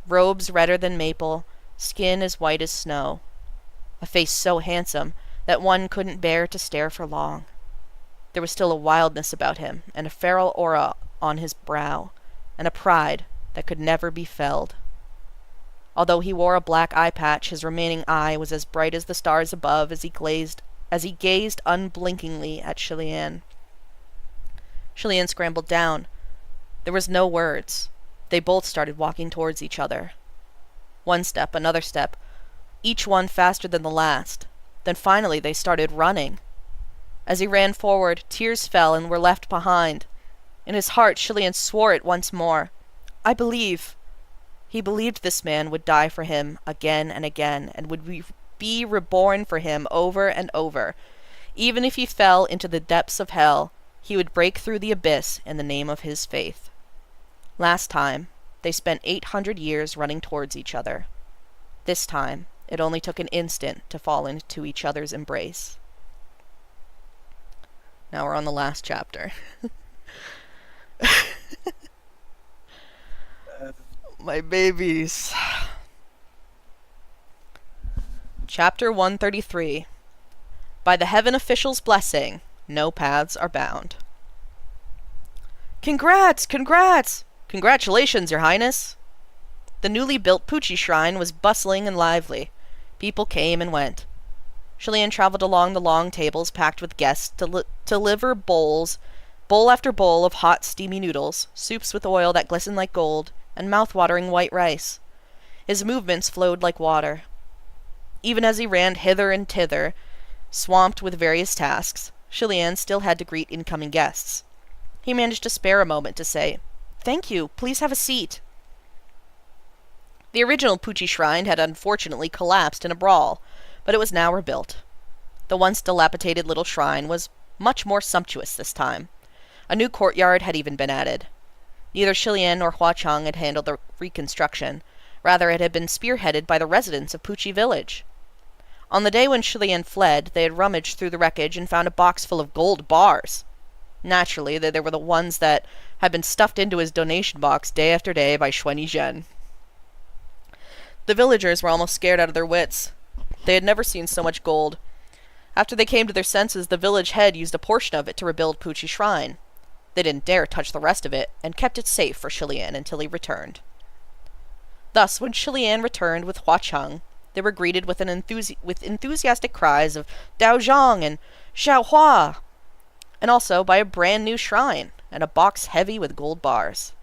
Robes redder than maple, skin as white as snow. A face so handsome that one couldn't bear to stare for long. There was still a wildness about him, and a feral aura on his brow, and a pride that could never be felled. Although he wore a black eye patch, his remaining eye was as bright as the stars above as he gazed unblinkingly at Chilian. Chilian scrambled down. There was no words. They both started walking towards each other. One step, another step, each one faster than the last. Then finally they started running. As he ran forward, tears fell and were left behind. In his heart, Chilian swore it once more. I believe. He believed this man would die for him again and again, and would be reborn for him over and over. Even if he fell into the depths of hell, he would break through the abyss in the name of his faith. Last time, they spent 800 years running towards each other. This time, it only took an instant to fall into each other's embrace. Now we're on the last chapter. My babies. Chapter 133. By the heaven official's blessing, no paths are bound. Congrats! Congrats! Congratulations, Your Highness! The newly built Pucci shrine was bustling and lively. People came and went. Chilian traveled along the long tables packed with guests to deliver bowl after bowl of hot, steamy noodles, soups with oil that glistened like gold, and mouth-watering white rice. His movements flowed like water. Even as he ran hither and thither, swamped with various tasks, Chilian still had to greet incoming guests. He managed to spare a moment to say, "Thank you, please have a seat." The original Pucci shrine had unfortunately collapsed in a brawl, but it was now rebuilt. The once dilapidated little shrine was much more sumptuous this time. A new courtyard had even been added. Neither Chilian nor Huacheng had handled the reconstruction. Rather, it had been spearheaded by the residents of Pucci village. On the day when Chilian fled, they had rummaged through the wreckage and found a box full of gold bars. Naturally, they were the ones that had been stuffed into his donation box day after day by Xuanyi Zhen. The villagers were almost scared out of their wits. They had never seen so much gold. After they came to their senses, the village head used a portion of it to rebuild Pucci Shrine. They didn't dare touch the rest of it, and kept it safe for Chilian until he returned. Thus, when Chilian returned with Huacheng, they were greeted with enthusiastic cries of Dao Zhang and Xiao Hua, and also by a brand new shrine, and a box heavy with gold bars.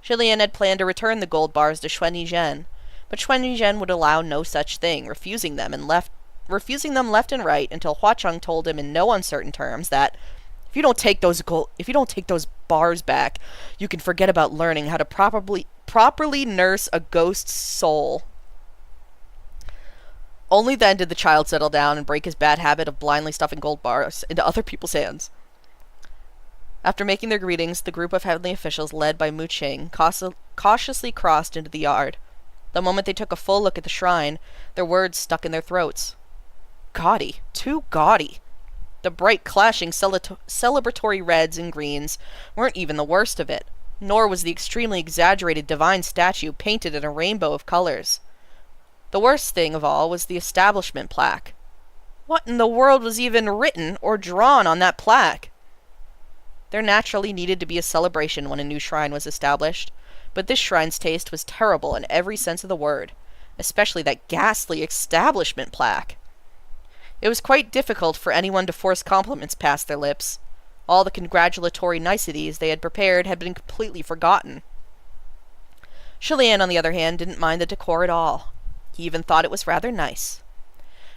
Chilian had planned to return the gold bars to Xuanyi Zhen, but Xuanyi Zhen would allow no such thing, refusing them left and right until Huacheng told him in no uncertain terms that if you don't take those bars back, you can forget about learning how to properly nurse a ghost's soul. Only then did the child settle down and break his bad habit of blindly stuffing gold bars into other people's hands. After making their greetings, the group of heavenly officials led by Mu Ching cautiously crossed into the yard. The moment they took a full look at the shrine, their words stuck in their throats. Gaudy. Too gaudy. The bright, clashing celebratory reds and greens weren't even the worst of it, nor was the extremely exaggerated divine statue painted in a rainbow of colors. The worst thing of all was the establishment plaque. What in the world was even written or drawn on that plaque? There naturally needed to be a celebration when a new shrine was established, but this shrine's taste was terrible in every sense of the word, especially that ghastly establishment plaque. It was quite difficult for anyone to force compliments past their lips. All the congratulatory niceties they had prepared had been completely forgotten. Chilian, on the other hand, didn't mind the decor at all. He even thought it was rather nice.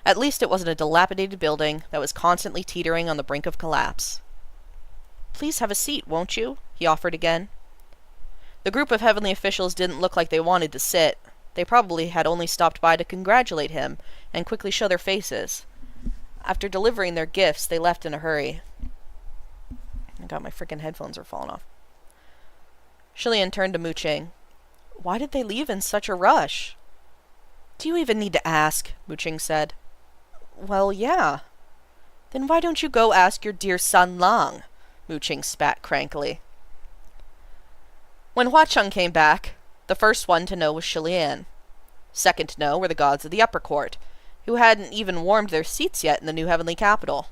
At least it wasn't a dilapidated building that was constantly teetering on the brink of collapse. Please have a seat, won't you? He offered again. The group of heavenly officials didn't look like they wanted to sit. They probably had only stopped by to congratulate him and quickly show their faces. After delivering their gifts, they left in a hurry. Oh God, my freaking headphones are falling off. Chilian turned to Mu Ching. Why did they leave in such a rush? Do you even need to ask? Mu Ching said. Well, yeah. Then why don't you go ask your dear son Lang? Mu Ching spat crankily. When Hua Chung came back, the first one to know was Chilian. Second to know were the gods of the upper court, who hadn't even warmed their seats yet in the new heavenly capital.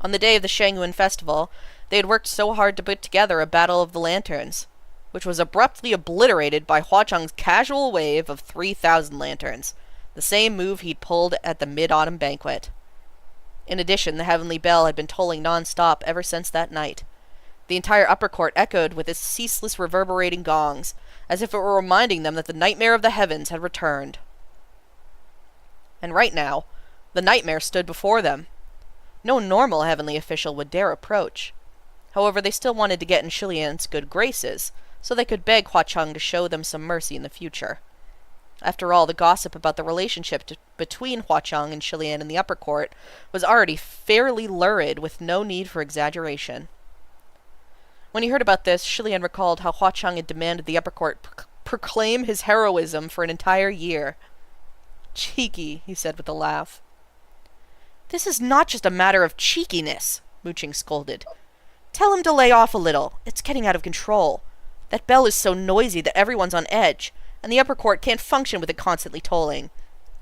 On the day of the Shangyuan festival, they had worked so hard to put together a battle of the lanterns, which was abruptly obliterated by Hua Chung's casual wave of 3,000 lanterns, the same move he'd pulled at the mid-autumn banquet. In addition, the heavenly bell had been tolling non-stop ever since that night. The entire upper court echoed with its ceaseless reverberating gongs, as if it were reminding them that the nightmare of the heavens had returned. And right now, the nightmare stood before them. No normal heavenly official would dare approach. However, they still wanted to get in Chilian's good graces, so they could beg Hua Chung to show them some mercy in the future. After all, the gossip about the relationship between Hua Chung and Chilian in the upper court was already fairly lurid, with no need for exaggeration. When he heard about this, Chilian recalled how Hua Chung had demanded the upper court proclaim his heroism for an entire year. Cheeky, he said with a laugh. This is not just a matter of cheekiness, Mu Ching scolded. Tell him to lay off a little. It's getting out of control. That bell is so noisy that everyone's on edge, and the upper court can't function with it constantly tolling.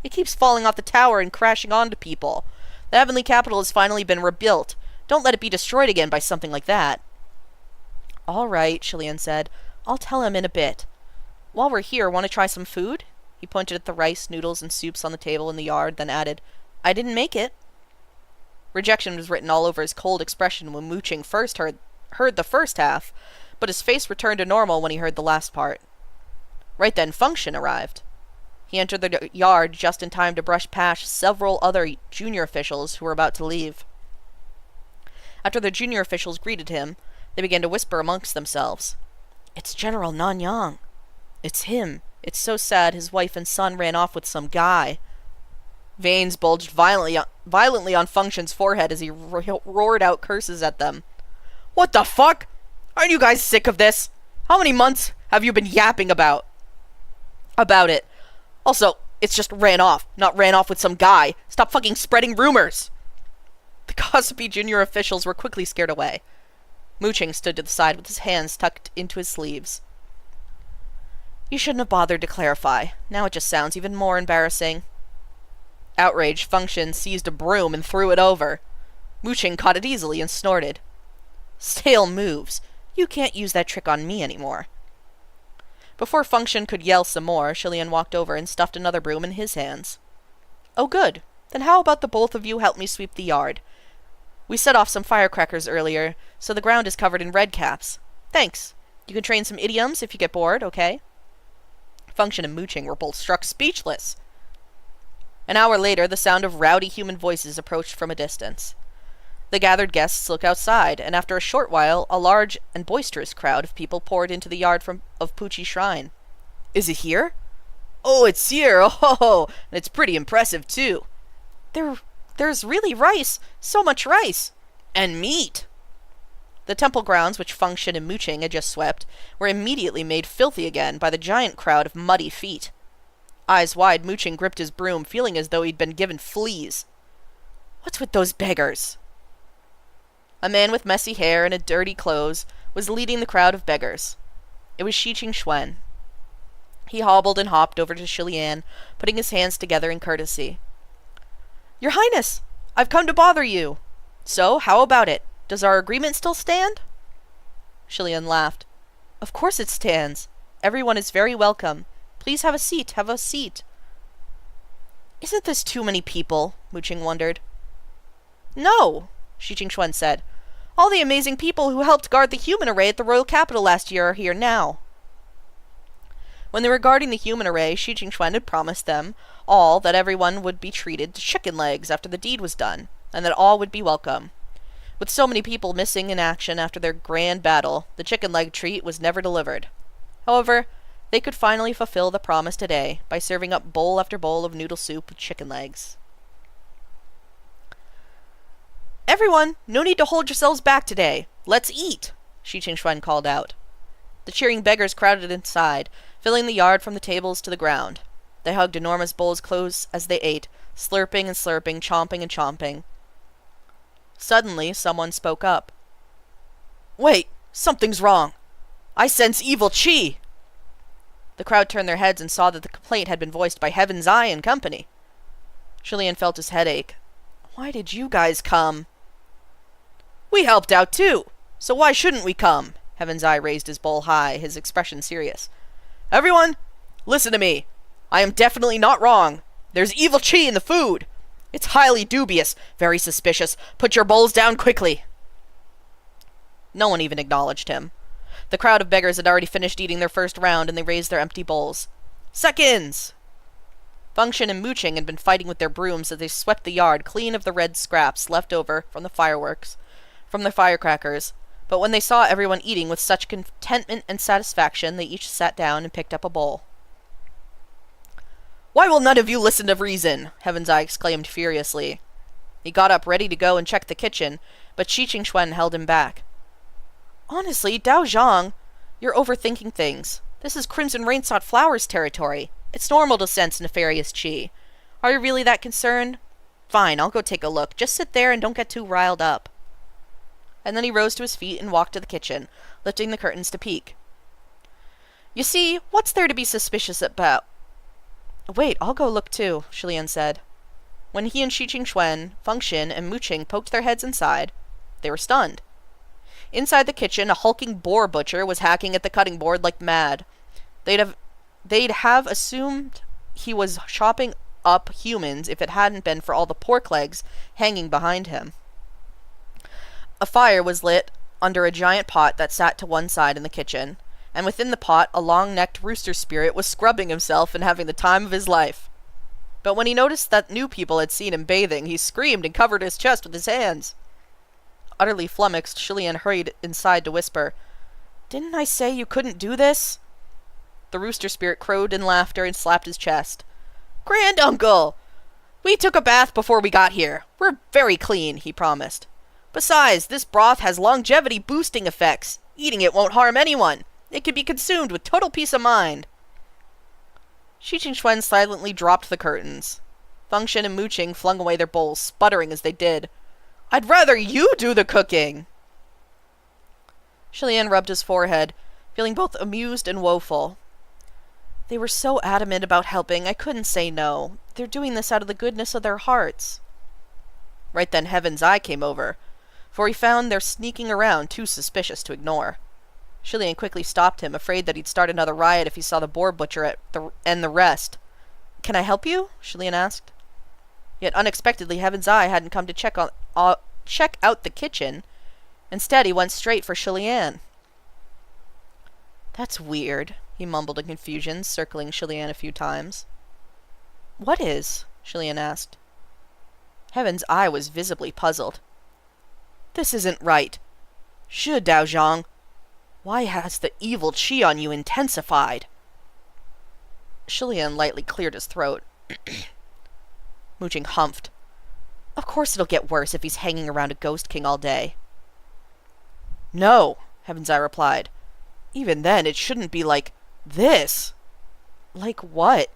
It keeps falling off the tower and crashing onto people. The heavenly capital has finally been rebuilt. Don't let it be destroyed again by something like that. All right, Chilian said. I'll tell him in a bit. While we're here, want to try some food? He pointed at the rice, noodles, and soups on the table in the yard, then added, I didn't make it. Rejection was written all over his cold expression when Mu Ching first heard the first half, but his face returned to normal when he heard the last part. Right then, Function arrived. He entered the yard just in time to brush past several other junior officials who were about to leave. After the junior officials greeted him, they began to whisper amongst themselves. It's General Nanyang. It's him. It's so sad his wife and son ran off with some guy. Veins bulged violently on Function's forehead as he roared out curses at them. What the fuck? Aren't you guys sick of this? How many months have you been yapping about it? Also, it's just ran off, not ran off with some guy. Stop fucking spreading rumors. The gossipy junior officials were quickly scared away. Mu Ching stood to the side with his hands tucked into his sleeves. You shouldn't have bothered to clarify. Now it just sounds even more embarrassing. Outraged, Function seized a broom and threw it over. Mu Ching caught it easily and snorted. Stale moves. You can't use that trick on me anymore. Before Function could yell some more, Chilian walked over and stuffed another broom in his hands. Oh, good. Then how about the both of you help me sweep the yard? We set off some firecrackers earlier, so the ground is covered in red caps. Thanks. You can train some idioms if you get bored, okay? Function and Mu Ching were both struck speechless. An hour later, the sound of rowdy human voices approached from a distance. The gathered guests looked outside, and after a short while, a large and boisterous crowd of people poured into the yard of Puchi Shrine. Is it here? Oh, it's here! Oh, and it's pretty impressive, too. There's really rice! So much rice! And meat! The temple grounds, which Function and Mooching had just swept, were immediately made filthy again by the giant crowd of muddy feet. Eyes wide, Mooching gripped his broom, feeling as though he'd been given fleas. What's with those beggars? A man with messy hair and a dirty clothes was leading the crowd of beggars. It was Shuen. He hobbled and hopped over to Shilian, putting his hands together in courtesy. Your Highness, I've come to bother you. So, how about it? Does our agreement still stand? Shilian laughed. Of course it stands. Everyone is very welcome. Please have a seat, have a seat. Isn't this too many people? Mooching wondered. No, Shuen said. All the amazing people who helped guard the human array at the royal capital last year are here now. When they were guarding the human array, Shuen had promised them all that everyone would be treated to chicken legs after the deed was done, and that all would be welcome. With so many people missing in action after their grand battle, the chicken leg treat was never delivered. However, they could finally fulfill the promise today by serving up bowl after bowl of noodle soup with chicken legs. Everyone, no need to hold yourselves back today. Let's eat, Shuen called out. The cheering beggars crowded inside, filling the yard from the tables to the ground. They hugged enormous bowls close as they ate, slurping and slurping, chomping and chomping. Suddenly, someone spoke up. Wait, something's wrong. I sense evil chi. The crowd turned their heads and saw that the complaint had been voiced by Heaven's Eye and company. Shilian felt his head ache. Why did you guys come? We helped out too, so why shouldn't we come? Heaven's Eye raised his bowl high, his expression serious. Everyone, listen to me. I am definitely not wrong. There's evil chi in the food. It's highly dubious, very suspicious. Put your bowls down quickly. No one even acknowledged him. The crowd of beggars had already finished eating their first round, and they raised their empty bowls. Seconds! Function and Mooching had been fighting with their brooms as they swept the yard clean of the red scraps left over from the firecrackers. But when they saw everyone eating with such contentment and satisfaction, they each sat down and picked up a bowl. Why will none of you listen to reason? Heaven's Eye exclaimed furiously. He got up ready to go and check the kitchen, but Shuen held him back. Honestly, Dao Zhang, you're overthinking things. This is Crimson Rainsought Flowers territory. It's normal to sense nefarious chi. Are you really that concerned? Fine, I'll go take a look. Just sit there and don't get too riled up. And then he rose to his feet and walked to the kitchen, lifting the curtains to peek. You see, what's there to be suspicious about? Wait, I'll go look too, Shilian said. When he and Shuen, Function, and Mooching poked their heads inside, they were stunned. Inside the kitchen, a hulking boar butcher was hacking at the cutting board like mad. They'd have assumed he was chopping up humans if it hadn't been for all the pork legs hanging behind him. A fire was lit under a giant pot that sat to one side in the kitchen, and within the pot a long-necked rooster spirit was scrubbing himself and having the time of his life. But when he noticed that new people had seen him bathing, he screamed and covered his chest with his hands. Utterly flummoxed, Shilian hurried inside to whisper, Didn't I say you couldn't do this? The rooster spirit crowed in laughter and slapped his chest. Grand Uncle! We took a bath before we got here. We're very clean, he promised. Besides, this broth has longevity-boosting effects. Eating it won't harm anyone. It can be consumed with total peace of mind. Shuen silently dropped the curtains. Function and Mooching flung away their bowls, sputtering as they did. I'd rather you do the cooking! Shilian rubbed his forehead, feeling both amused and woeful. They were so adamant about helping, I couldn't say no. They're doing this out of the goodness of their hearts. Right then Heaven's Eye came over, for he found their sneaking around too suspicious to ignore. Shilian quickly stopped him, afraid that he'd start another riot if he saw the boar butcher and the rest. Can I help you? Shilian asked. Yet unexpectedly Heaven's Eye hadn't come to check out the kitchen. Instead, he went straight for Shilian. That's weird, he mumbled in confusion, circling Shilian a few times. What is? Shilian asked. Heaven's Eye was visibly puzzled. This isn't right. Shi Dao Zhang, why has the evil chi on you intensified? Shilian lightly cleared his throat. Mooching humphed. Of course it'll get worse if he's hanging around a ghost king all day. No, Heavenseye replied. Even then, it shouldn't be like this. Like what?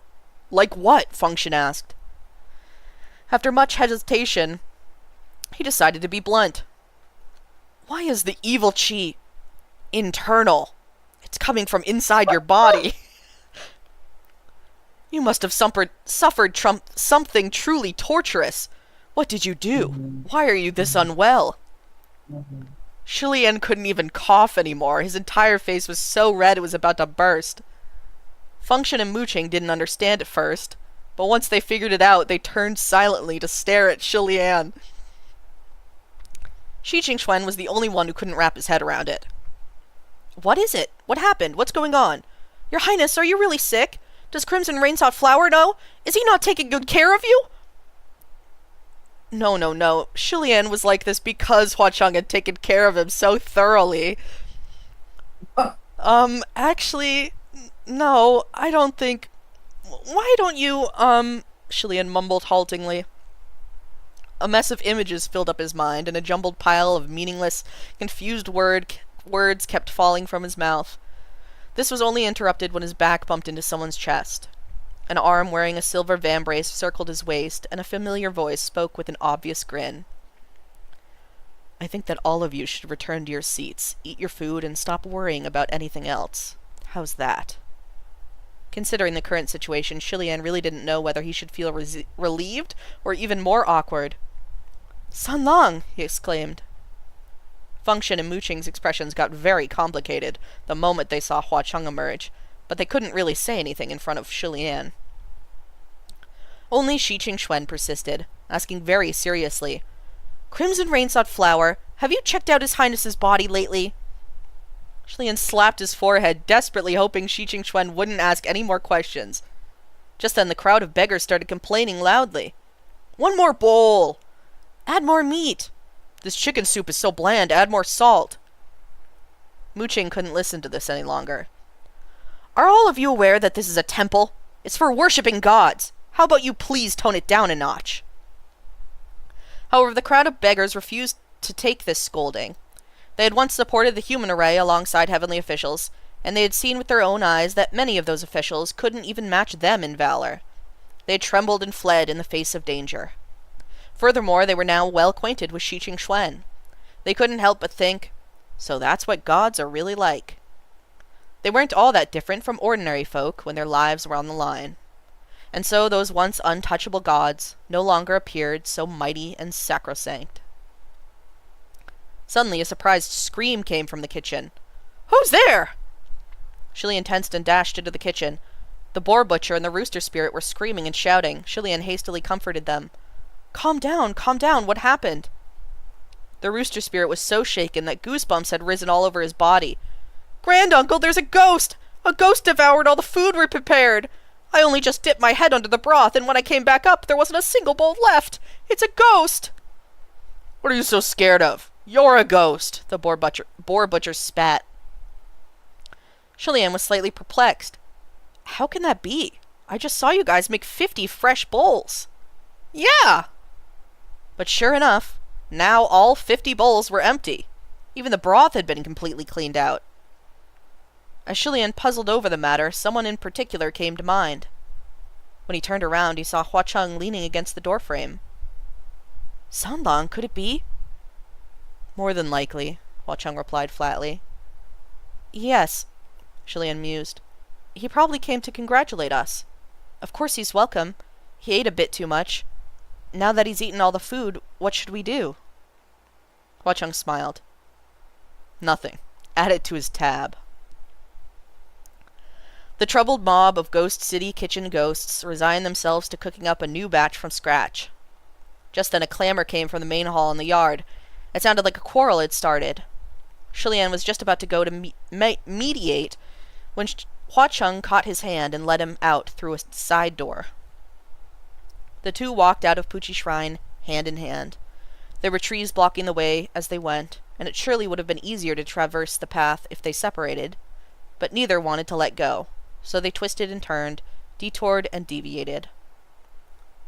Like what? Function asked. After much hesitation, he decided to be blunt. Why is the evil chi internal? It's coming from inside your body. You must have suffered something truly torturous. What did you do? Mm-hmm. Why are you this unwell? Mm-hmm. Shilian couldn't even cough anymore. His entire face was so red it was about to burst. Function and Mooching didn't understand at first, but once they figured it out, they turned silently to stare at Shilian. Shi Qingxuan was the only one who couldn't wrap his head around it. What is it? What happened? What's going on? Your Highness, are you really sick? Does Crimson Rainsought Flower know? Is he not taking good care of you? No. Shilian was like this because Hua Cheng had taken care of him so thoroughly. Actually, no, I don't think... Why don't you, Shilian mumbled haltingly. A mess of images filled up his mind, and a jumbled pile of meaningless, confused words kept falling from his mouth. This was only interrupted when his back bumped into someone's chest. An arm wearing a silver vambrace circled his waist, and a familiar voice spoke with an obvious grin. I think that all of you should return to your seats, eat your food, and stop worrying about anything else. How's that? Considering the current situation, Shilian really didn't know whether he should feel relieved or even more awkward. San Lang! He exclaimed. Function and Mooching's expressions got very complicated the moment they saw Hua Cheng emerge, but they couldn't really say anything in front of Shilian. Only Shi Qingxuan persisted, asking very seriously, Crimson Rainsought Flower, have you checked out His Highness's body lately? Shilian slapped his forehead, desperately hoping Shi Qingxuan wouldn't ask any more questions. Just then the crowd of beggars started complaining loudly. One more bowl! Add more meat! This chicken soup is so bland, add more salt. Mooching couldn't listen to this any longer. Are all of you aware that this is a temple? It's for worshipping gods. How about you please tone it down a notch? However, the crowd of beggars refused to take this scolding. They had once supported the human array alongside heavenly officials, and they had seen with their own eyes that many of those officials couldn't even match them in valor. They had trembled and fled in the face of danger. Furthermore, they were now well acquainted with Shi Qingxuan. They couldn't help but think, so that's what gods are really like. They weren't all that different from ordinary folk when their lives were on the line. And so those once untouchable gods no longer appeared so mighty and sacrosanct. Suddenly a surprised scream came from the kitchen. Who's there? Shilian tensed and dashed into the kitchen. The boar butcher and the rooster spirit were screaming and shouting. Shilian hastily comforted them. Calm down, what happened? The rooster spirit was so shaken that goosebumps had risen all over his body. Granduncle, there's a ghost! A ghost devoured all the food we prepared! I only just dipped my head under the broth, and when I came back up, there wasn't a single bowl left! It's a ghost! What are you so scared of? You're a ghost! The boar butcher spat. Shilian was slightly perplexed. How can that be? I just saw you guys make 50 fresh bowls. Yeah! But sure enough, now all 50 bowls were empty. Even the broth had been completely cleaned out. As Shilian puzzled over the matter, someone in particular came to mind. When he turned around, he saw Hua Cheng leaning against the doorframe. San Lang, could it be? More than likely, Hua Cheng replied flatly. Yes, Shilian mused. He probably came to congratulate us. Of course he's welcome. He ate a bit too much. Now that he's eaten all the food, what should we do? Hua Cheng smiled. Nothing. Add it to his tab. The troubled mob of Ghost City kitchen ghosts resigned themselves to cooking up a new batch from scratch. Just then a clamor came from the main hall in the yard. It sounded like a quarrel had started. Shilian was just about to go to mediate when Hua Cheng caught his hand and led him out through a side door. The two walked out of Puchi Shrine, hand in hand. There were trees blocking the way as they went, and it surely would have been easier to traverse the path if they separated. But neither wanted to let go, so they twisted and turned, detoured and deviated.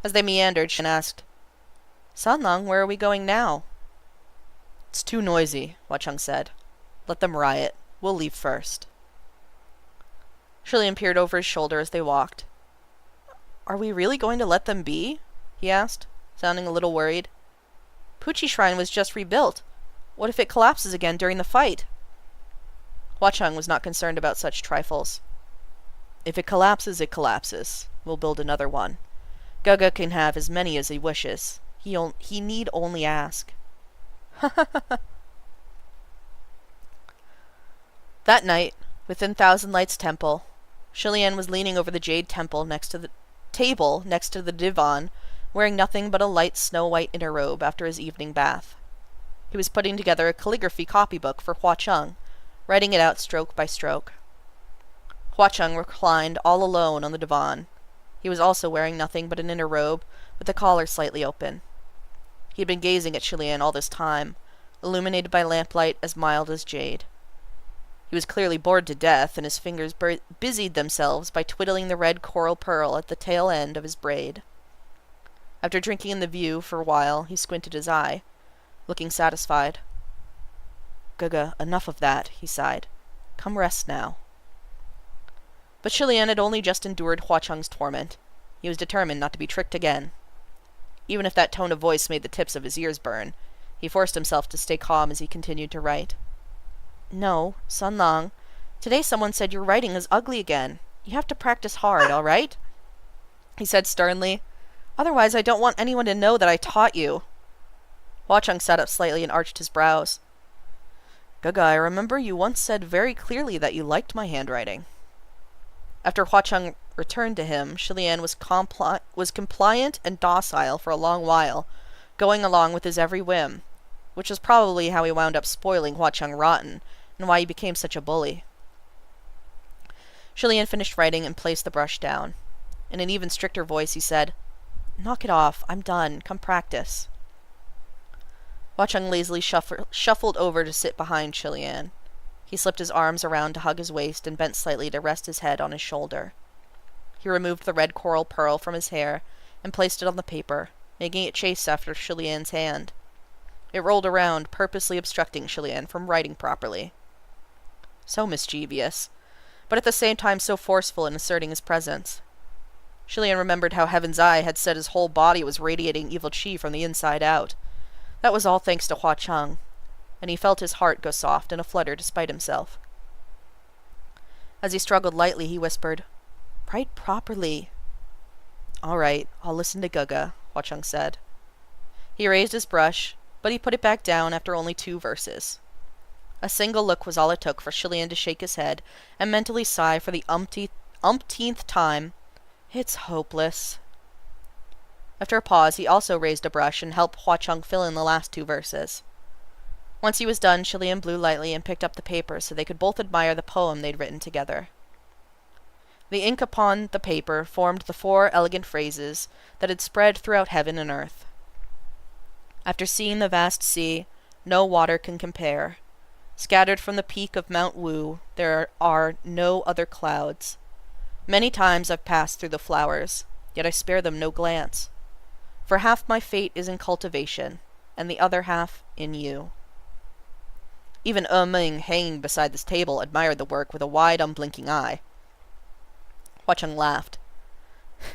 As they meandered, Shen asked, San Lang, where are we going now? It's too noisy, Hua Cheng said. Let them riot. We'll leave first. Shilian peered over his shoulder as they walked. Are we really going to let them be? He asked, sounding a little worried. Pucci Shrine was just rebuilt. What if it collapses again during the fight? Huacheng was not concerned about such trifles. If it collapses, it collapses. We'll build another one. Gaga can have as many as he wishes. He need only ask. That night, within Thousand Lights Temple, Shilian was leaning over the jade table next to the divan, wearing nothing but a light snow-white inner robe after his evening bath. He was putting together a calligraphy copybook for Huacheng, writing it out stroke by stroke. Huacheng reclined all alone on the divan. He was also wearing nothing but an inner robe, with the collar slightly open. He had been gazing at Shilian all this time, illuminated by lamplight as mild as jade. He was clearly bored to death, and his fingers busied themselves by twiddling the red coral pearl at the tail end of his braid. After drinking in the view for a while, he squinted his eye, looking satisfied. Gaga, enough of that, he sighed. Come rest now. But Shilian had only just endured Huacheng's torment. He was determined not to be tricked again. Even if that tone of voice made the tips of his ears burn, he forced himself to stay calm as he continued to write. No, Sun Lang. Today someone said your writing is ugly again. You have to practice hard, all right? He said sternly. Otherwise, I don't want anyone to know that I taught you. Huacheng sat up slightly and arched his brows. Gaga, I remember you once said very clearly that you liked my handwriting. After Huacheng returned to him, Shilian was compliant and docile for a long while, going along with his every whim, which was probably how he wound up spoiling Huacheng rotten, and why he became such a bully. Shilian finished writing and placed the brush down. In an even stricter voice, he said, Knock it off. I'm done. Come practice. Huacheng lazily shuffled over to sit behind Shilian. He slipped his arms around to hug his waist and bent slightly to rest his head on his shoulder. He removed the red coral pearl from his hair and placed it on the paper, making it chase after Shilian's hand. It rolled around, purposely obstructing Shilian from writing properly. So mischievous, but at the same time so forceful in asserting his presence. Shilian remembered how Heaven's Eye had said his whole body was radiating evil chi from the inside out. That was all thanks to Huacheng, and he felt his heart go soft in a flutter despite himself. As he struggled lightly, he whispered, Write properly. All right, I'll listen to Gaga, Huacheng said. He raised his brush, but he put it back down after only 2 verses. A single look was all it took for Shilian to shake his head and mentally sigh for the umpteenth time, It's hopeless. After a pause, he also raised a brush and helped Huacheng fill in the last 2 verses. Once he was done, Shilian blew lightly and picked up the paper so they could both admire the poem they'd written together. The ink upon the paper formed the 4 elegant phrases that had spread throughout heaven and earth. After seeing the vast sea, no water can compare. Scattered from the peak of Mount Wu, there are no other clouds. Many times I've passed through the flowers, yet I spare them no glance. For half my fate is in cultivation, and the other half in you. Even Ming, hanging beside this table, admired the work with a wide, unblinking eye. Huacheng laughed.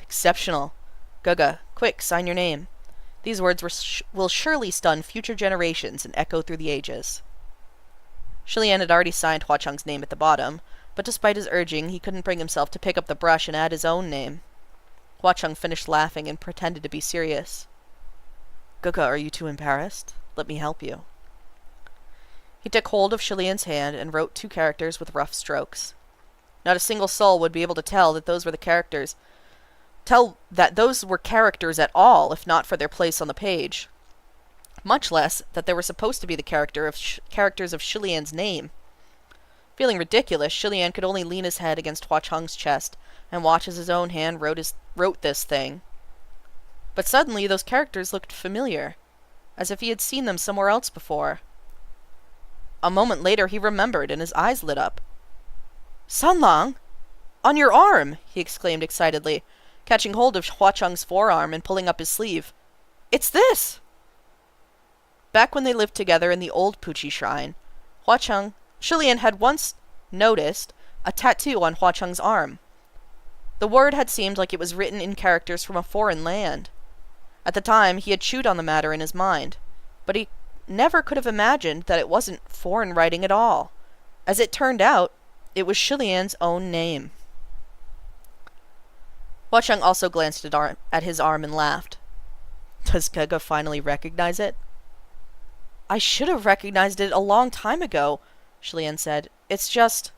Exceptional. Gaga, quick, sign your name. These words will surely stun future generations and echo through the ages. Shilian had already signed Huacheng's name at the bottom, but despite his urging, he couldn't bring himself to pick up the brush and add his own name. Huacheng finished laughing and pretended to be serious. Gaga, are you too embarrassed? Let me help you. He took hold of Shilian's hand and wrote 2 characters with rough strokes. Not a single soul would be able to tell that those were characters at all, if not for their place on the page. Much less that they were supposed to be the characters of Shilian's name. Feeling ridiculous, Shilian could only lean his head against Huacheng's chest and watch as his own hand wrote this thing. But suddenly those characters looked familiar, as if he had seen them somewhere else before. A moment later he remembered, and his eyes lit up. Sun Lang! On your arm! He exclaimed excitedly, catching hold of Huacheng's forearm and pulling up his sleeve. It's this! Back when they lived together in the old Pucci Shrine, Huacheng Shilian had once noticed a tattoo on Hua Cheng's arm. The word had seemed like it was written in characters from a foreign land. At the time, he had chewed on the matter in his mind, but he never could have imagined that it wasn't foreign writing at all. As it turned out, it was Shilian's own name. Hua Cheng also glanced at his arm and laughed. Does Gega finally recognize it? I should have recognized it a long time ago, Shilian said. It's just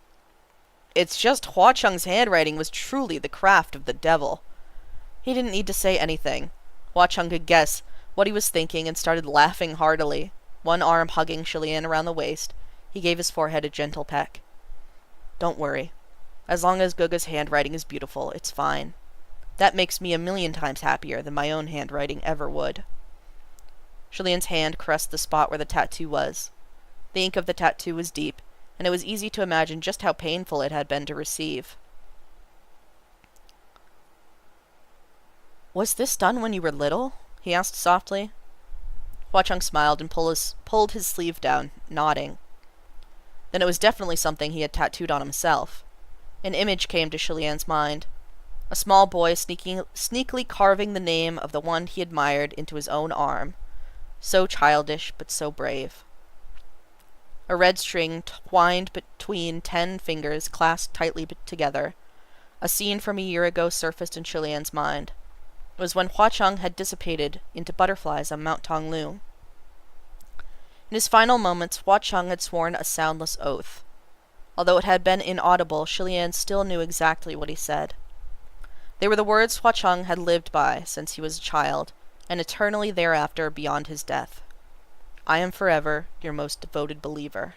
Hua Cheng's handwriting was truly the craft of the devil. He didn't need to say anything. Hua Cheng could guess what he was thinking and started laughing heartily, one arm hugging Shilian around the waist. He gave his forehead a gentle peck. Don't worry. As long as Guga's handwriting is beautiful, it's fine. That makes me 1,000,000 times happier than my own handwriting ever would. Shilian's hand caressed the spot where the tattoo was. The ink of the tattoo was deep, and it was easy to imagine just how painful it had been to receive. Was this done when you were little? He asked softly. Hua Cheng smiled and pulled his sleeve down, nodding. Then it was definitely something he had tattooed on himself. An image came to Shilian's mind. A small boy sneakily carving the name of the one he admired into his own arm. So childish, but so brave. A red string twined between 10 fingers clasped tightly together. A scene from a year ago surfaced in Shilian's mind. It was when Hua Cheng had dissipated into butterflies on Mount Tonglu. In his final moments, Hua Cheng had sworn a soundless oath. Although it had been inaudible, Shilian still knew exactly what he said. They were the words Hua Cheng had lived by since he was a child, and eternally thereafter beyond his death. I am forever your most devoted believer.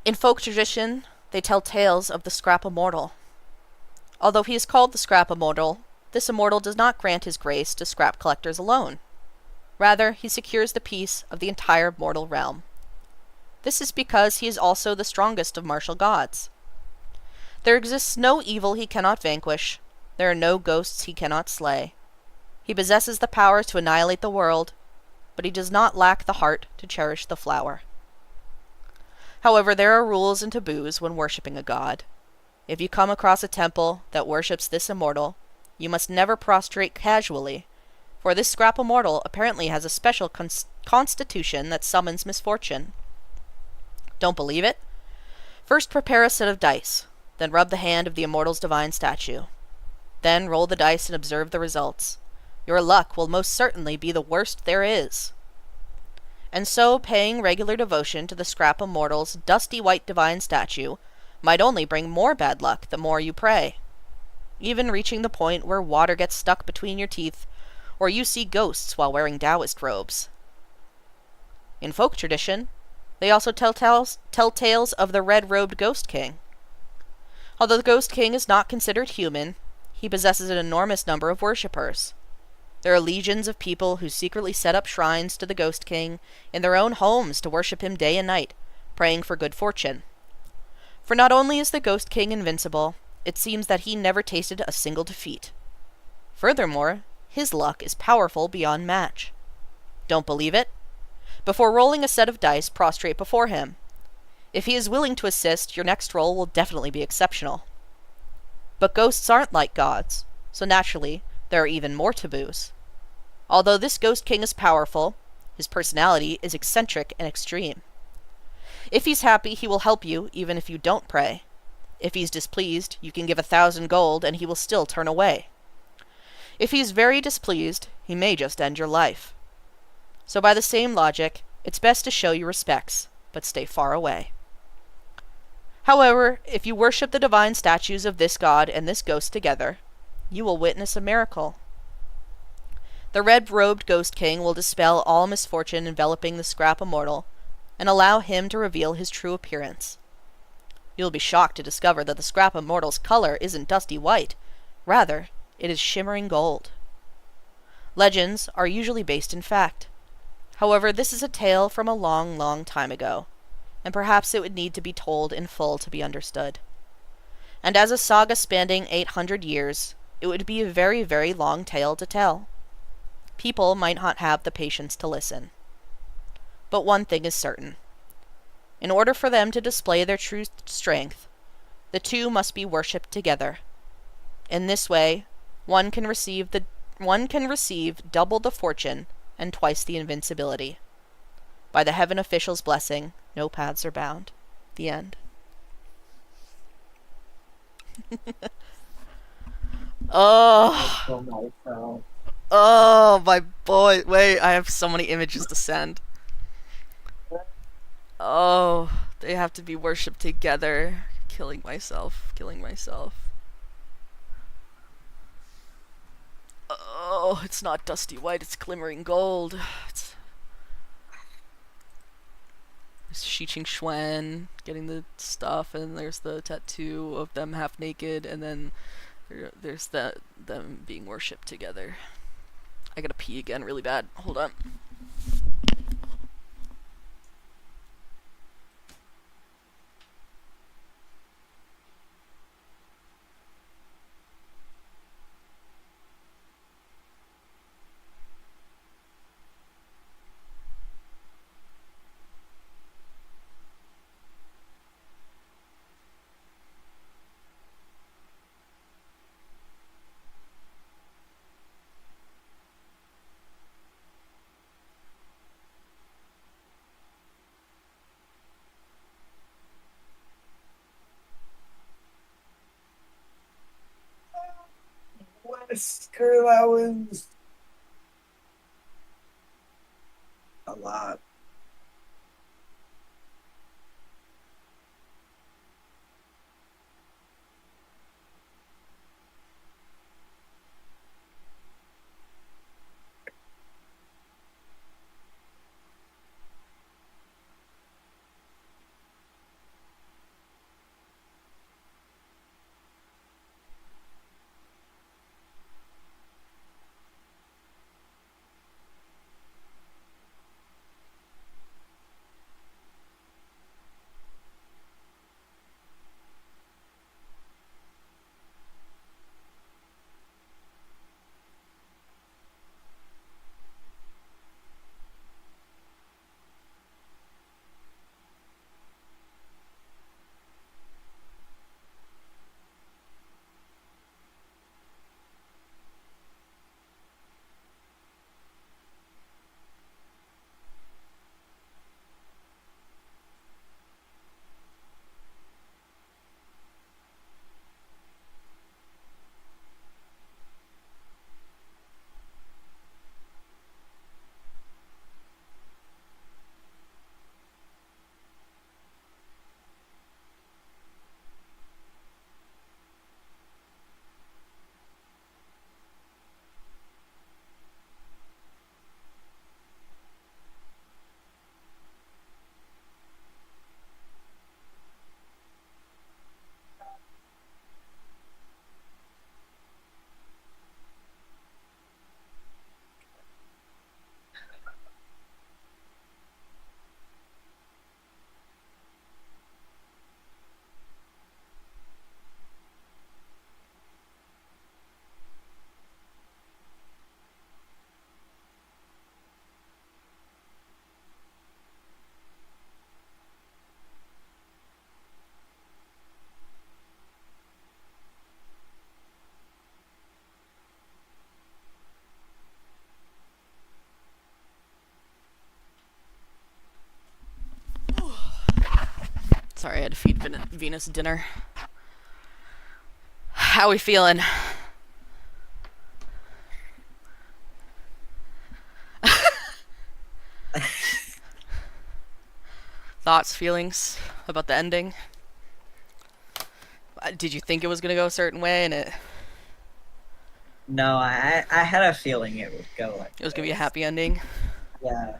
In folk tradition, they tell tales of the Scrap Immortal. Although he is called the Scrap Immortal, this immortal does not grant his grace to scrap collectors alone. Rather, he secures the peace of the entire mortal realm. This is because he is also the strongest of martial gods. There exists no evil he cannot vanquish. There are no ghosts he cannot slay. He possesses the power to annihilate the world, but he does not lack the heart to cherish the flower. However, there are rules and taboos when worshipping a god. If you come across a temple that worships this immortal, you must never prostrate casually, for this scrap immortal apparently has a special constitution that summons misfortune. Don't believe it? First prepare a set of dice, then rub the hand of the immortal's divine statue. Then roll the dice and observe the results. Your luck will most certainly be the worst there is. And so, paying regular devotion to the scrap immortal's dusty white divine statue might only bring more bad luck the more you pray, even reaching the point where water gets stuck between your teeth, or you see ghosts while wearing Taoist robes. In folk tradition, they also tell tales of the red-robed Ghost King. Although the Ghost King is not considered human, he possesses an enormous number of worshippers. There are legions of people who secretly set up shrines to the Ghost King in their own homes to worship him day and night, praying for good fortune. For not only is the Ghost King invincible, it seems that he never tasted a single defeat. Furthermore, his luck is powerful beyond match. Don't believe it? Before rolling a set of dice, prostrate before him. If he is willing to assist, your next roll will definitely be exceptional. But ghosts aren't like gods, so naturally, there are even more taboos. Although this Ghost King is powerful, his personality is eccentric and extreme. If he's happy, he will help you even if you don't pray. If he's displeased, you can give 1,000 gold and he will still turn away. If he's very displeased, he may just end your life. So by the same logic, it's best to show your respects, but stay far away. However, if you worship the divine statues of this god and this ghost together, you will witness a miracle. The red-robed Ghost King will dispel all misfortune enveloping the scrap immortal, and allow him to reveal his true appearance. You'll be shocked to discover that the scrap immortal's color isn't dusty white. Rather, it is shimmering gold. Legends are usually based in fact. However, this is a tale from a long, long time ago, and perhaps it would need to be told in full to be understood. And as a saga spanning 800 years, it would be a very, very long tale to tell. People might not have the patience to listen. But one thing is certain. In order for them to display their true strength, the two must be worshipped together. In this way, one can receive double the fortune and twice the invincibility. By the heaven official's blessing, no paths are bound. The end. Oh, Oh my god. oh, my boy. Wait, I have so many images to send. Oh, they have to be worshipped together. Killing myself. Killing myself. Oh, it's not dusty white, it's glimmering gold. There's Shi Ching Xuan getting the stuff, and there's the tattoo of them half naked, and then there's them being worshipped together. I gotta pee again really bad. Hold on. What a screw, that was a lot. Sorry, I had to feed Venus dinner. How we feeling? Thoughts, feelings about the ending? Did you think it was gonna go a certain way, and No, I had a feeling it would go like it was gonna be a this. happy ending? Yeah.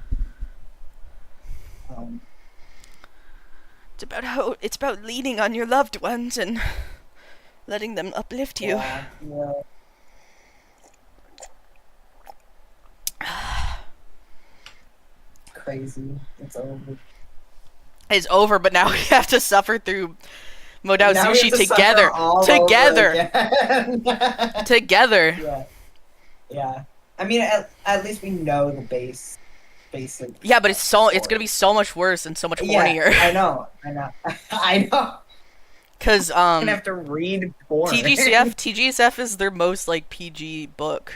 Um, It's about leaning on your loved ones and letting them uplift you. yeah, yeah. Crazy. It's over. It's over, but now we have to suffer through Modao Now we Sushi have to together. suffer all Together. over again. Together. Yeah, yeah. I mean, at least we know the base basic Yeah, but it's gonna story. be so much worse and so much Yeah, hornier. I know, I know, I know. Cause I'm gonna have to read porn. TGCF is their most like PG book.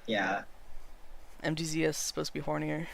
Yeah, MGZ is supposed to be hornier.